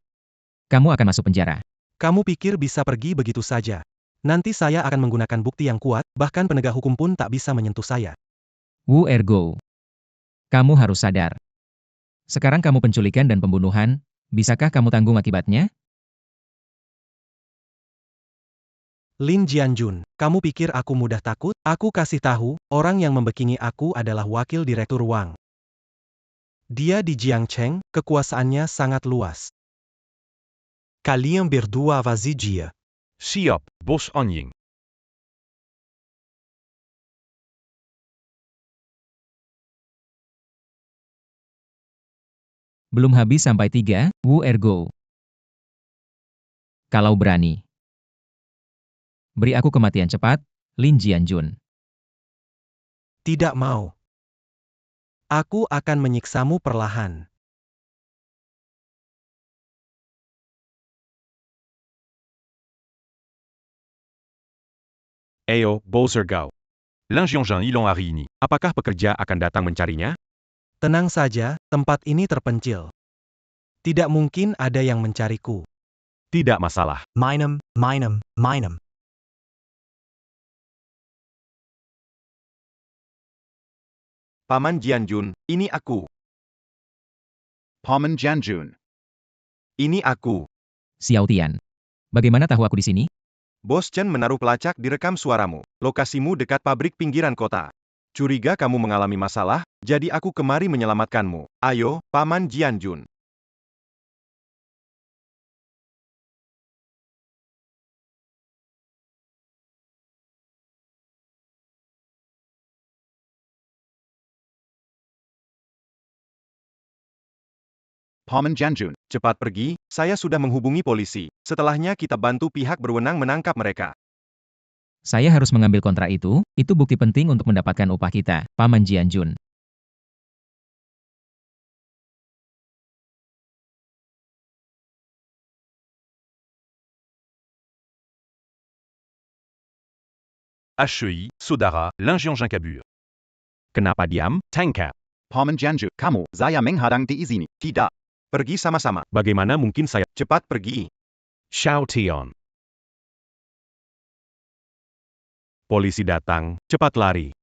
Speaker 3: Kamu akan masuk penjara.
Speaker 6: Kamu pikir bisa pergi begitu saja? Nanti saya akan menggunakan bukti yang kuat, bahkan penegak hukum pun tak bisa menyentuh saya.
Speaker 3: Wu Ergo. Kamu harus sadar. Sekarang kamu penculikan dan pembunuhan, bisakah kamu tanggung akibatnya?
Speaker 6: Lin Jianjun, kamu pikir aku mudah takut? Aku kasih tahu, orang yang membekingi aku adalah Wakil Direktur Wang. Dia di Jiangcheng, kekuasaannya sangat luas.
Speaker 10: Kalian berdua vazidia.
Speaker 11: Siap, Bos Anjing.
Speaker 3: Belum habis sampai 3, Wu Ergo. Kalau berani. Beri aku kematian cepat, Lin Jianjun.
Speaker 6: Tidak mau. Aku akan menyiksamu perlahan.
Speaker 11: Ayo, Bos Ergou. Lin Jianjun Ilong hari ini. Apakah pekerja akan datang mencarinya?
Speaker 6: Tenang saja, tempat ini terpencil. Tidak mungkin ada yang mencariku.
Speaker 11: Tidak masalah.
Speaker 10: Minem, minem, minem.
Speaker 8: Paman Jianjun, ini aku. Paman Jianjun. Ini aku.
Speaker 3: Xiao Tian. Bagaimana tahu aku di sini?
Speaker 8: Bos Chen menaruh pelacak di rekam suaramu. Lokasimu dekat pabrik pinggiran kota. Curiga kamu mengalami masalah, jadi aku kemari menyelamatkanmu. Ayo, Paman Jianjun. Paman Jianjun, cepat pergi, saya sudah menghubungi polisi. Setelahnya kita bantu pihak berwenang menangkap mereka.
Speaker 3: Saya harus mengambil kontrak itu bukti penting untuk mendapatkan upah kita, Paman Jianjun.
Speaker 11: HEI, Saudara, Lin Jianjun kabur. Kenapa diam? Tangkap.
Speaker 8: Paman Jianjun, kamu, saya menghadang di sini. Tidak. Pergi sama-sama.
Speaker 11: Bagaimana mungkin saya?
Speaker 8: Cepat pergi.
Speaker 11: Xiao Tian. Polisi datang, cepat lari.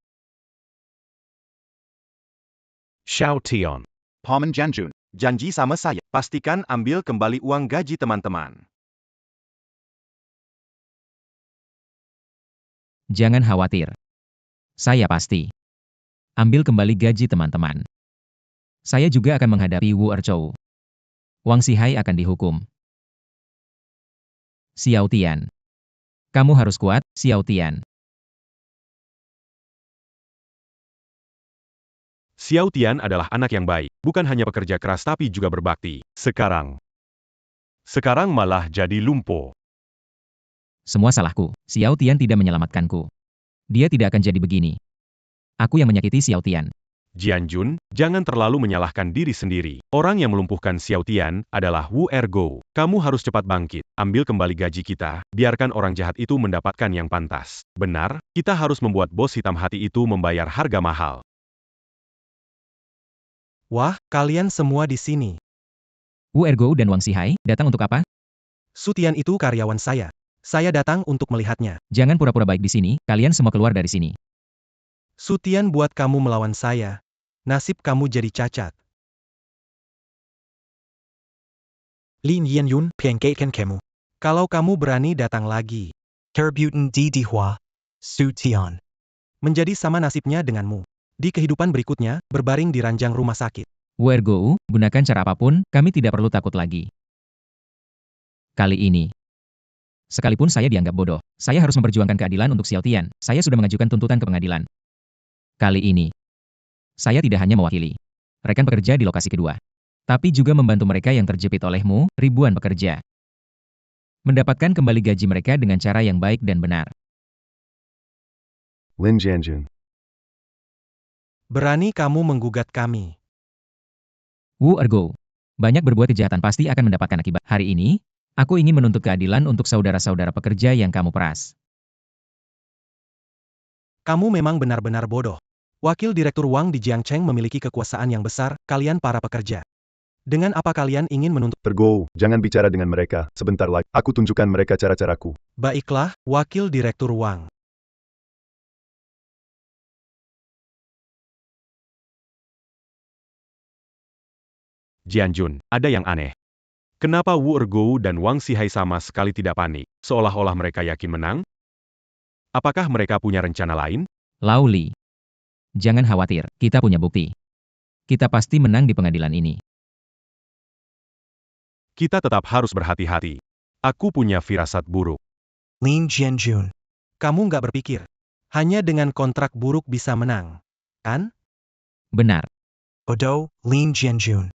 Speaker 11: Xiao Tian.
Speaker 8: Paman Jianjun, janji sama saya. Pastikan ambil kembali uang gaji teman-teman.
Speaker 3: Jangan khawatir. Saya pasti ambil kembali gaji teman-teman. Saya juga akan menghadapi Wu Erchou. Wang Xihai akan dihukum. Xiao Tian. Kamu harus kuat, Xiao Tian.
Speaker 11: Xiao Tian adalah anak yang baik, bukan hanya pekerja keras tapi juga berbakti. Sekarang malah jadi lumpuh.
Speaker 3: Semua salahku. Xiao Tian tidak menyelamatkanku. Dia tidak akan jadi begini. Aku yang menyakiti Xiao Tian.
Speaker 11: Jianjun, jangan terlalu menyalahkan diri sendiri. Orang yang melumpuhkan Xiao Tian adalah Wu Ergou. Kamu harus cepat bangkit, ambil kembali gaji kita, biarkan orang jahat itu mendapatkan yang pantas. Benar, kita harus membuat bos hitam hati itu membayar harga mahal.
Speaker 6: Wah, kalian semua di sini.
Speaker 3: Wu Ergou dan Wang Xihai datang untuk apa?
Speaker 6: Sutian itu karyawan saya. Saya datang untuk melihatnya.
Speaker 3: Jangan pura-pura baik di sini, kalian semua keluar dari sini.
Speaker 6: Sutian buat kamu melawan saya. Nasib kamu jadi cacat.
Speaker 10: Lin Jianjun, pianggaitkan kamu.
Speaker 6: Kalau kamu berani datang lagi,
Speaker 10: Terbutan di Dihua. Su Tian.
Speaker 6: menjadi sama nasibnya denganmu. Di kehidupan berikutnya, berbaring di ranjang rumah sakit.
Speaker 3: Wu Ergou, gunakan cara apapun, kami tidak perlu takut lagi. Kali ini, sekalipun saya dianggap bodoh, saya harus memperjuangkan keadilan untuk Xiao Tian. Saya sudah mengajukan tuntutan ke pengadilan. Kali ini, saya tidak hanya mewakili rekan pekerja di lokasi kedua, tapi juga membantu mereka yang terjepit olehmu, ribuan pekerja. Mendapatkan kembali gaji mereka dengan cara yang baik dan benar.
Speaker 2: Lin Jianjun.
Speaker 6: Berani kamu menggugat kami.
Speaker 3: Wu Ergou, banyak berbuat kejahatan pasti akan mendapatkan akibat. Hari ini, aku ingin menuntut keadilan untuk saudara-saudara pekerja yang kamu peras.
Speaker 6: Kamu memang benar-benar bodoh. Wakil Direktur Wang di Jiangcheng memiliki kekuasaan yang besar, kalian para pekerja. Dengan apa kalian ingin menuntut?
Speaker 2: Ergou, jangan bicara dengan mereka. Sebentar lagi, aku tunjukkan mereka cara-caraku.
Speaker 6: Baiklah, Wakil Direktur Wang.
Speaker 11: Jianjun, ada yang aneh. Kenapa Wu Ergou dan Wang Xihai sama sekali tidak panik, seolah-olah mereka yakin menang? Apakah mereka punya rencana lain?
Speaker 3: Lao Li, jangan khawatir, kita punya bukti. Kita pasti menang di pengadilan ini.
Speaker 11: Kita tetap harus berhati-hati. Aku punya firasat buruk.
Speaker 10: Lin Jianjun.
Speaker 6: Kamu nggak berpikir, hanya dengan kontrak buruk bisa menang, kan?
Speaker 3: Benar.
Speaker 10: Odo, Lin Jianjun.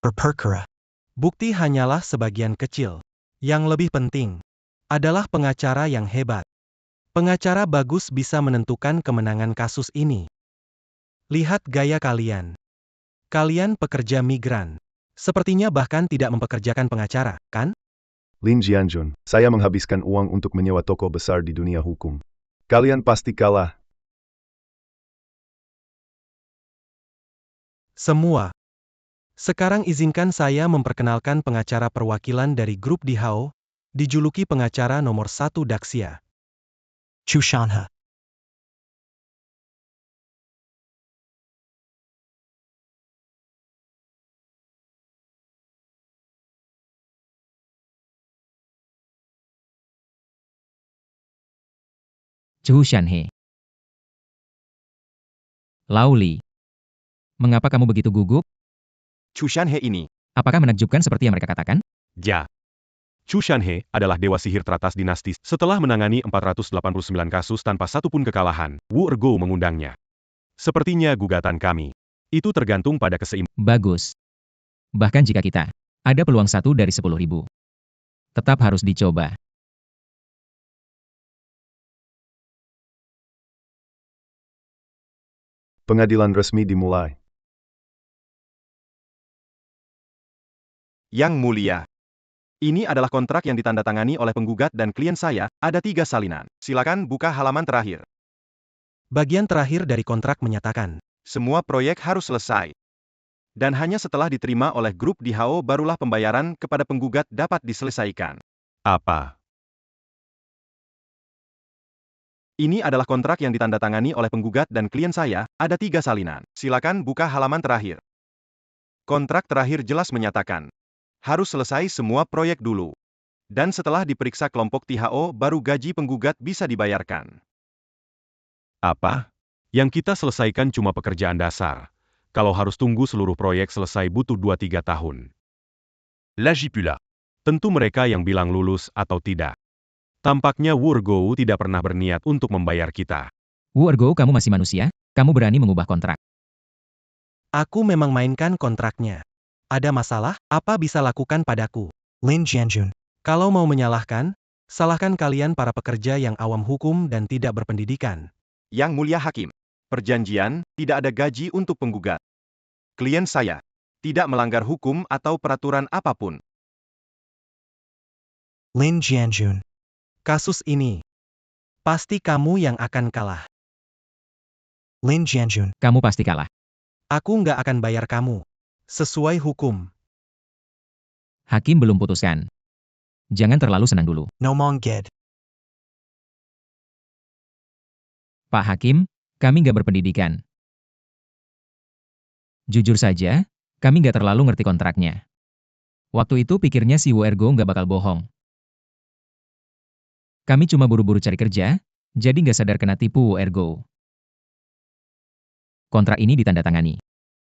Speaker 10: Berperkara.
Speaker 6: Bukti hanyalah sebagian kecil. Yang lebih penting adalah pengacara yang hebat. Pengacara bagus bisa menentukan kemenangan kasus ini. Lihat gaya kalian. Kalian pekerja migran. Sepertinya bahkan tidak mempekerjakan pengacara, kan?
Speaker 2: Lin Jianjun, saya menghabiskan uang untuk menyewa toko besar di dunia hukum. Kalian pasti kalah.
Speaker 6: Semua. Sekarang izinkan saya memperkenalkan pengacara perwakilan dari grup Dihao, dijuluki pengacara nomor 1 Daxia.
Speaker 10: Chu Shanhe.
Speaker 3: Chu Shanhe. Lauli. Mengapa kamu begitu gugup?
Speaker 8: Chu Shanhe ini.
Speaker 3: Apakah menakjubkan seperti yang mereka katakan?
Speaker 11: Ja. Chu Shanhe adalah dewa sihir teratas dinasti. Setelah menangani 489 kasus tanpa satupun kekalahan, Wu Ergo mengundangnya. Sepertinya gugatan kami. Itu tergantung pada
Speaker 3: Bagus. Bahkan jika kita ada peluang 1 dari 10.000. Tetap harus dicoba.
Speaker 2: Pengadilan resmi dimulai.
Speaker 8: Yang Mulia. Ini adalah kontrak yang ditandatangani oleh penggugat dan klien saya, ada 3 salinan. Silakan buka halaman terakhir.
Speaker 6: Bagian terakhir dari kontrak menyatakan,
Speaker 8: semua proyek harus selesai. Dan hanya setelah diterima oleh grup Dihao barulah pembayaran kepada penggugat dapat diselesaikan.
Speaker 11: Apa?
Speaker 8: Ini adalah kontrak yang ditandatangani oleh penggugat dan klien saya, ada 3 salinan. Silakan buka halaman terakhir. Kontrak terakhir jelas menyatakan, harus selesai semua proyek dulu. Dan setelah diperiksa kelompok THO, baru gaji penggugat bisa dibayarkan.
Speaker 11: Apa? Yang kita selesaikan cuma pekerjaan dasar. Kalau harus tunggu seluruh proyek selesai butuh 2-3 tahun. Lagi pula. Tentu mereka yang bilang lulus atau tidak. Tampaknya Wu Ergo tidak pernah berniat untuk membayar kita.
Speaker 3: Wu Ergo, kamu masih manusia? Kamu berani mengubah kontrak?
Speaker 6: aku memang mainkan kontraknya. Ada masalah, apa bisa lakukan padaku?
Speaker 10: Lin Jianjun.
Speaker 6: Kalau mau menyalahkan, salahkan kalian para pekerja yang awam hukum dan tidak berpendidikan.
Speaker 8: Yang Mulia Hakim, perjanjian, tidak ada gaji untuk penggugat. Klien saya tidak melanggar hukum atau peraturan apapun.
Speaker 10: Lin Jianjun.
Speaker 6: Kasus ini, pasti kamu yang akan kalah.
Speaker 10: Lin Jianjun.
Speaker 3: Kamu pasti kalah.
Speaker 6: Aku nggak akan bayar kamu. Sesuai hukum.
Speaker 3: Hakim belum putuskan. Jangan terlalu senang dulu.
Speaker 10: Nomong Ged.
Speaker 3: Pak Hakim, kami nggak berpendidikan. Jujur saja, kami nggak terlalu ngerti kontraknya. Waktu itu pikirnya si Wu Ergo nggak bakal bohong. Kami cuma buru-buru cari kerja, jadi nggak sadar kena tipu Wu Ergo. Kontrak ini ditandatangani.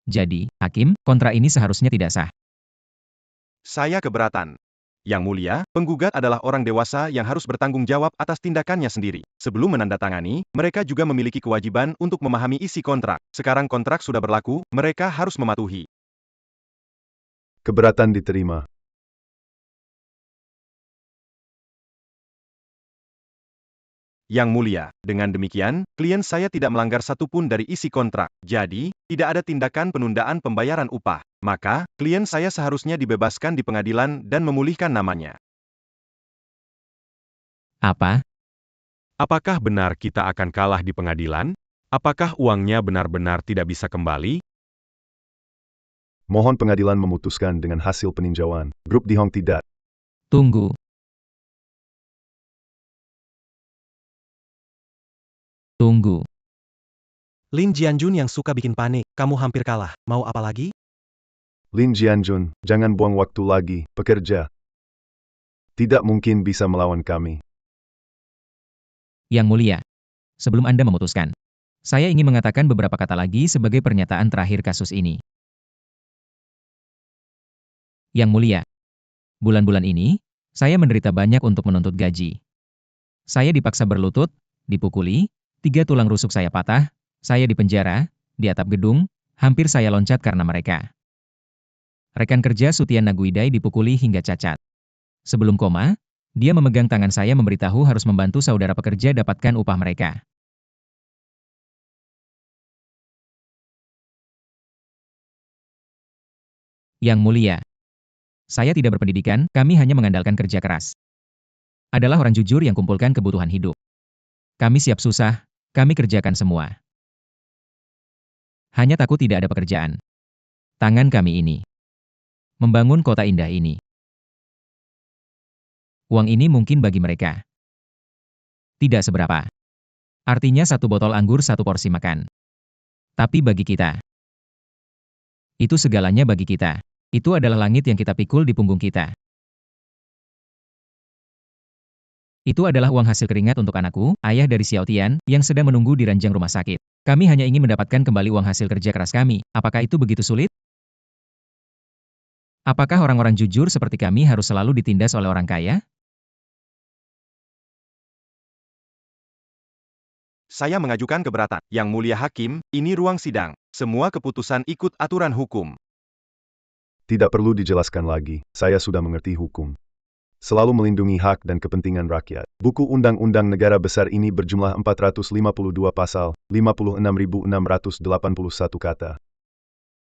Speaker 3: Jadi, Hakim, kontrak ini seharusnya tidak sah.
Speaker 8: Saya keberatan. Yang Mulia, penggugat adalah orang dewasa yang harus bertanggung jawab atas tindakannya sendiri. Sebelum menandatangani, mereka juga memiliki kewajiban untuk memahami isi kontrak. Sekarang kontrak sudah berlaku, mereka harus mematuhi.
Speaker 2: Keberatan diterima.
Speaker 8: Yang Mulia, dengan demikian, klien saya tidak melanggar satupun dari isi kontrak. Jadi, tidak ada tindakan penundaan pembayaran upah. Maka, klien saya seharusnya dibebaskan di pengadilan dan memulihkan namanya.
Speaker 3: Apa?
Speaker 11: Apakah benar kita akan kalah di pengadilan? Apakah uangnya benar-benar tidak bisa kembali?
Speaker 2: Mohon pengadilan memutuskan dengan hasil peninjauan. Grup Dihong tidak.
Speaker 3: Tunggu. Tunggu.
Speaker 6: Lin Jianjun yang suka bikin panik, kamu hampir kalah. Mau apa lagi?
Speaker 2: Lin Jianjun, jangan buang waktu lagi, pekerja. Tidak mungkin bisa melawan kami.
Speaker 3: Yang Mulia, sebelum Anda memutuskan, saya ingin mengatakan beberapa kata lagi sebagai pernyataan terakhir kasus ini. Yang Mulia, bulan-bulan ini, saya menderita banyak untuk menuntut gaji. Saya dipaksa berlutut, dipukuli, 3 tulang rusuk saya patah, saya dipenjara, di atap gedung, hampir saya loncat karena mereka. Rekan kerja Sutian Naguidai dipukuli hingga cacat. Sebelum koma, Dia memegang tangan saya memberitahu harus membantu saudara pekerja dapatkan upah mereka. Yang mulia, saya tidak berpendidikan, kami hanya mengandalkan kerja keras. Adalah orang jujur yang kumpulkan kebutuhan hidup. Kami siap susah, kami kerjakan semua. Hanya takut tidak ada pekerjaan. Tangan kami ini. Membangun kota indah ini. Uang ini mungkin bagi mereka. Tidak seberapa. Artinya 1 botol anggur 1 porsi makan. Tapi bagi kita. Itu segalanya bagi kita. Itu adalah langit yang kita pikul di punggung kita. Itu adalah uang hasil keringat untuk anakku, ayah dari Xiao Tian, yang sedang menunggu di ranjang rumah sakit. Kami hanya ingin mendapatkan kembali uang hasil kerja keras kami. Apakah itu begitu sulit? Apakah orang-orang jujur seperti kami harus selalu ditindas oleh orang kaya?
Speaker 8: Saya mengajukan keberatan. Yang mulia hakim, ini ruang sidang. Semua keputusan ikut aturan hukum.
Speaker 2: Tidak perlu dijelaskan lagi, saya sudah mengerti hukum. Selalu melindungi hak dan kepentingan rakyat. Buku Undang-Undang Negara Besar ini berjumlah 452 pasal, 56.681 kata.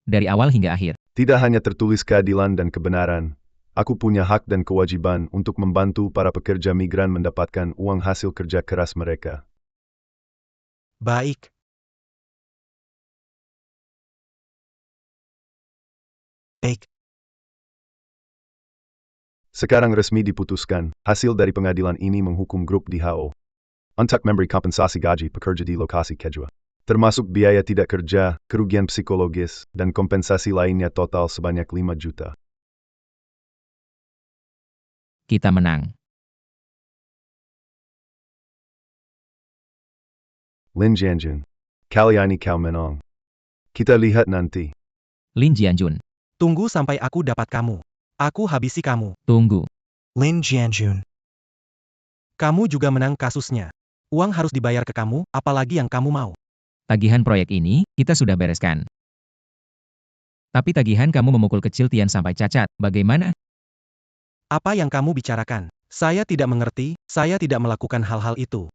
Speaker 3: Dari awal hingga akhir.
Speaker 2: Tidak hanya tertulis keadilan dan kebenaran, aku punya hak dan kewajiban untuk membantu para pekerja migran mendapatkan uang hasil kerja keras mereka.
Speaker 6: Baik. Baik.
Speaker 2: Sekarang resmi diputuskan, hasil dari pengadilan ini menghukum grup DHO untuk memberi kompensasi gaji pekerja di lokasi kerja, termasuk biaya tidak kerja, kerugian psikologis, dan kompensasi lainnya total sebanyak 5 juta.
Speaker 3: Kita menang.
Speaker 2: Lin Jianjun, kali ini kau menang. Kita lihat nanti.
Speaker 3: Lin Jianjun.
Speaker 6: Tunggu sampai aku dapat kamu. Aku habisi kamu.
Speaker 3: Tunggu.
Speaker 10: Lin Jianjun.
Speaker 6: Kamu juga menang kasusnya. Uang harus dibayar ke kamu, apalagi yang kamu mau.
Speaker 3: Tagihan proyek ini, kita sudah bereskan. Tapi tagihan kamu memukul kecil Tian sampai cacat, bagaimana?
Speaker 6: Apa yang kamu bicarakan? Saya tidak mengerti, saya tidak melakukan hal-hal itu.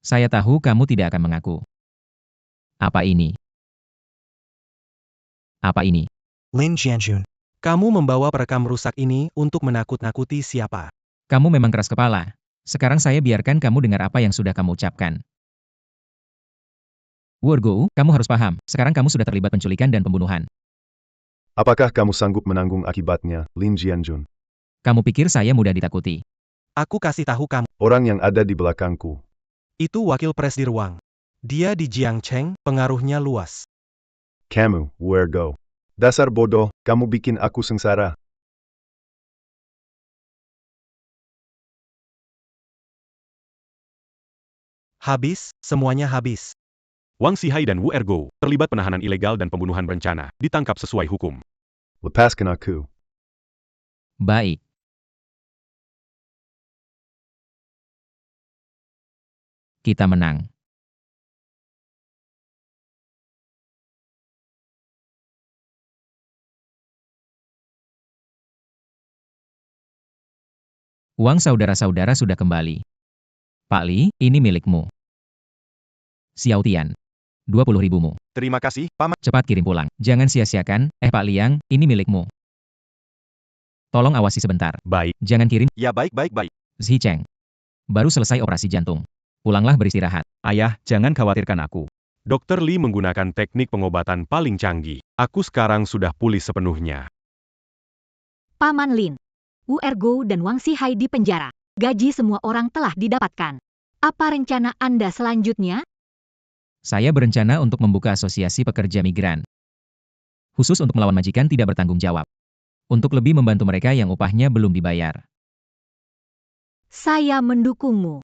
Speaker 3: Saya tahu kamu tidak akan mengaku. Apa ini? Apa ini?
Speaker 10: Lin Jianjun.
Speaker 6: Kamu membawa perekam rusak ini untuk menakut-nakuti siapa?
Speaker 3: Kamu memang keras kepala. Sekarang saya biarkan kamu dengar apa yang sudah kamu ucapkan. Wu Ergou, kamu harus paham, sekarang kamu sudah terlibat penculikan dan pembunuhan.
Speaker 2: Apakah kamu sanggup menanggung akibatnya, Lin Jianjun?
Speaker 3: Kamu pikir saya mudah ditakuti?
Speaker 6: Aku kasih tahu kamu.
Speaker 2: Orang yang ada di belakangku.
Speaker 6: Itu wakil pres di ruang. Dia di Jiangcheng, pengaruhnya luas.
Speaker 2: Kamu, Wu Ergou. Dasar bodoh, kamu bikin aku sengsara.
Speaker 6: Habis, semuanya habis.
Speaker 11: Wang Xihai dan Wu Ergou terlibat penahanan ilegal dan pembunuhan berencana, ditangkap sesuai hukum.
Speaker 2: Lepaskan aku.
Speaker 3: Baik. Kita menang. Uang saudara-saudara sudah kembali. Pak Li, ini milikmu. Xiao Tian. 20.000-mu.
Speaker 8: Terima kasih, Paman.
Speaker 3: Cepat kirim pulang. Jangan sia-siakan. Pak Liang, ini milikmu. Tolong awasi sebentar.
Speaker 11: Baik.
Speaker 8: Ya
Speaker 3: Jangan kirim.
Speaker 8: baik.
Speaker 3: Zi Cheng. Baru selesai operasi jantung. Pulanglah beristirahat.
Speaker 11: Ayah, jangan khawatirkan aku. Dokter Li menggunakan teknik pengobatan paling canggih. Aku sekarang sudah pulih sepenuhnya.
Speaker 1: Paman Lin, Wu Ergou dan Wang Xihai di penjara. Gaji semua orang telah didapatkan. Apa rencana Anda selanjutnya?
Speaker 3: Saya berencana untuk membuka asosiasi pekerja migran. Khusus untuk melawan majikan tidak bertanggung jawab. Untuk lebih membantu mereka yang upahnya belum dibayar.
Speaker 1: Saya mendukungmu.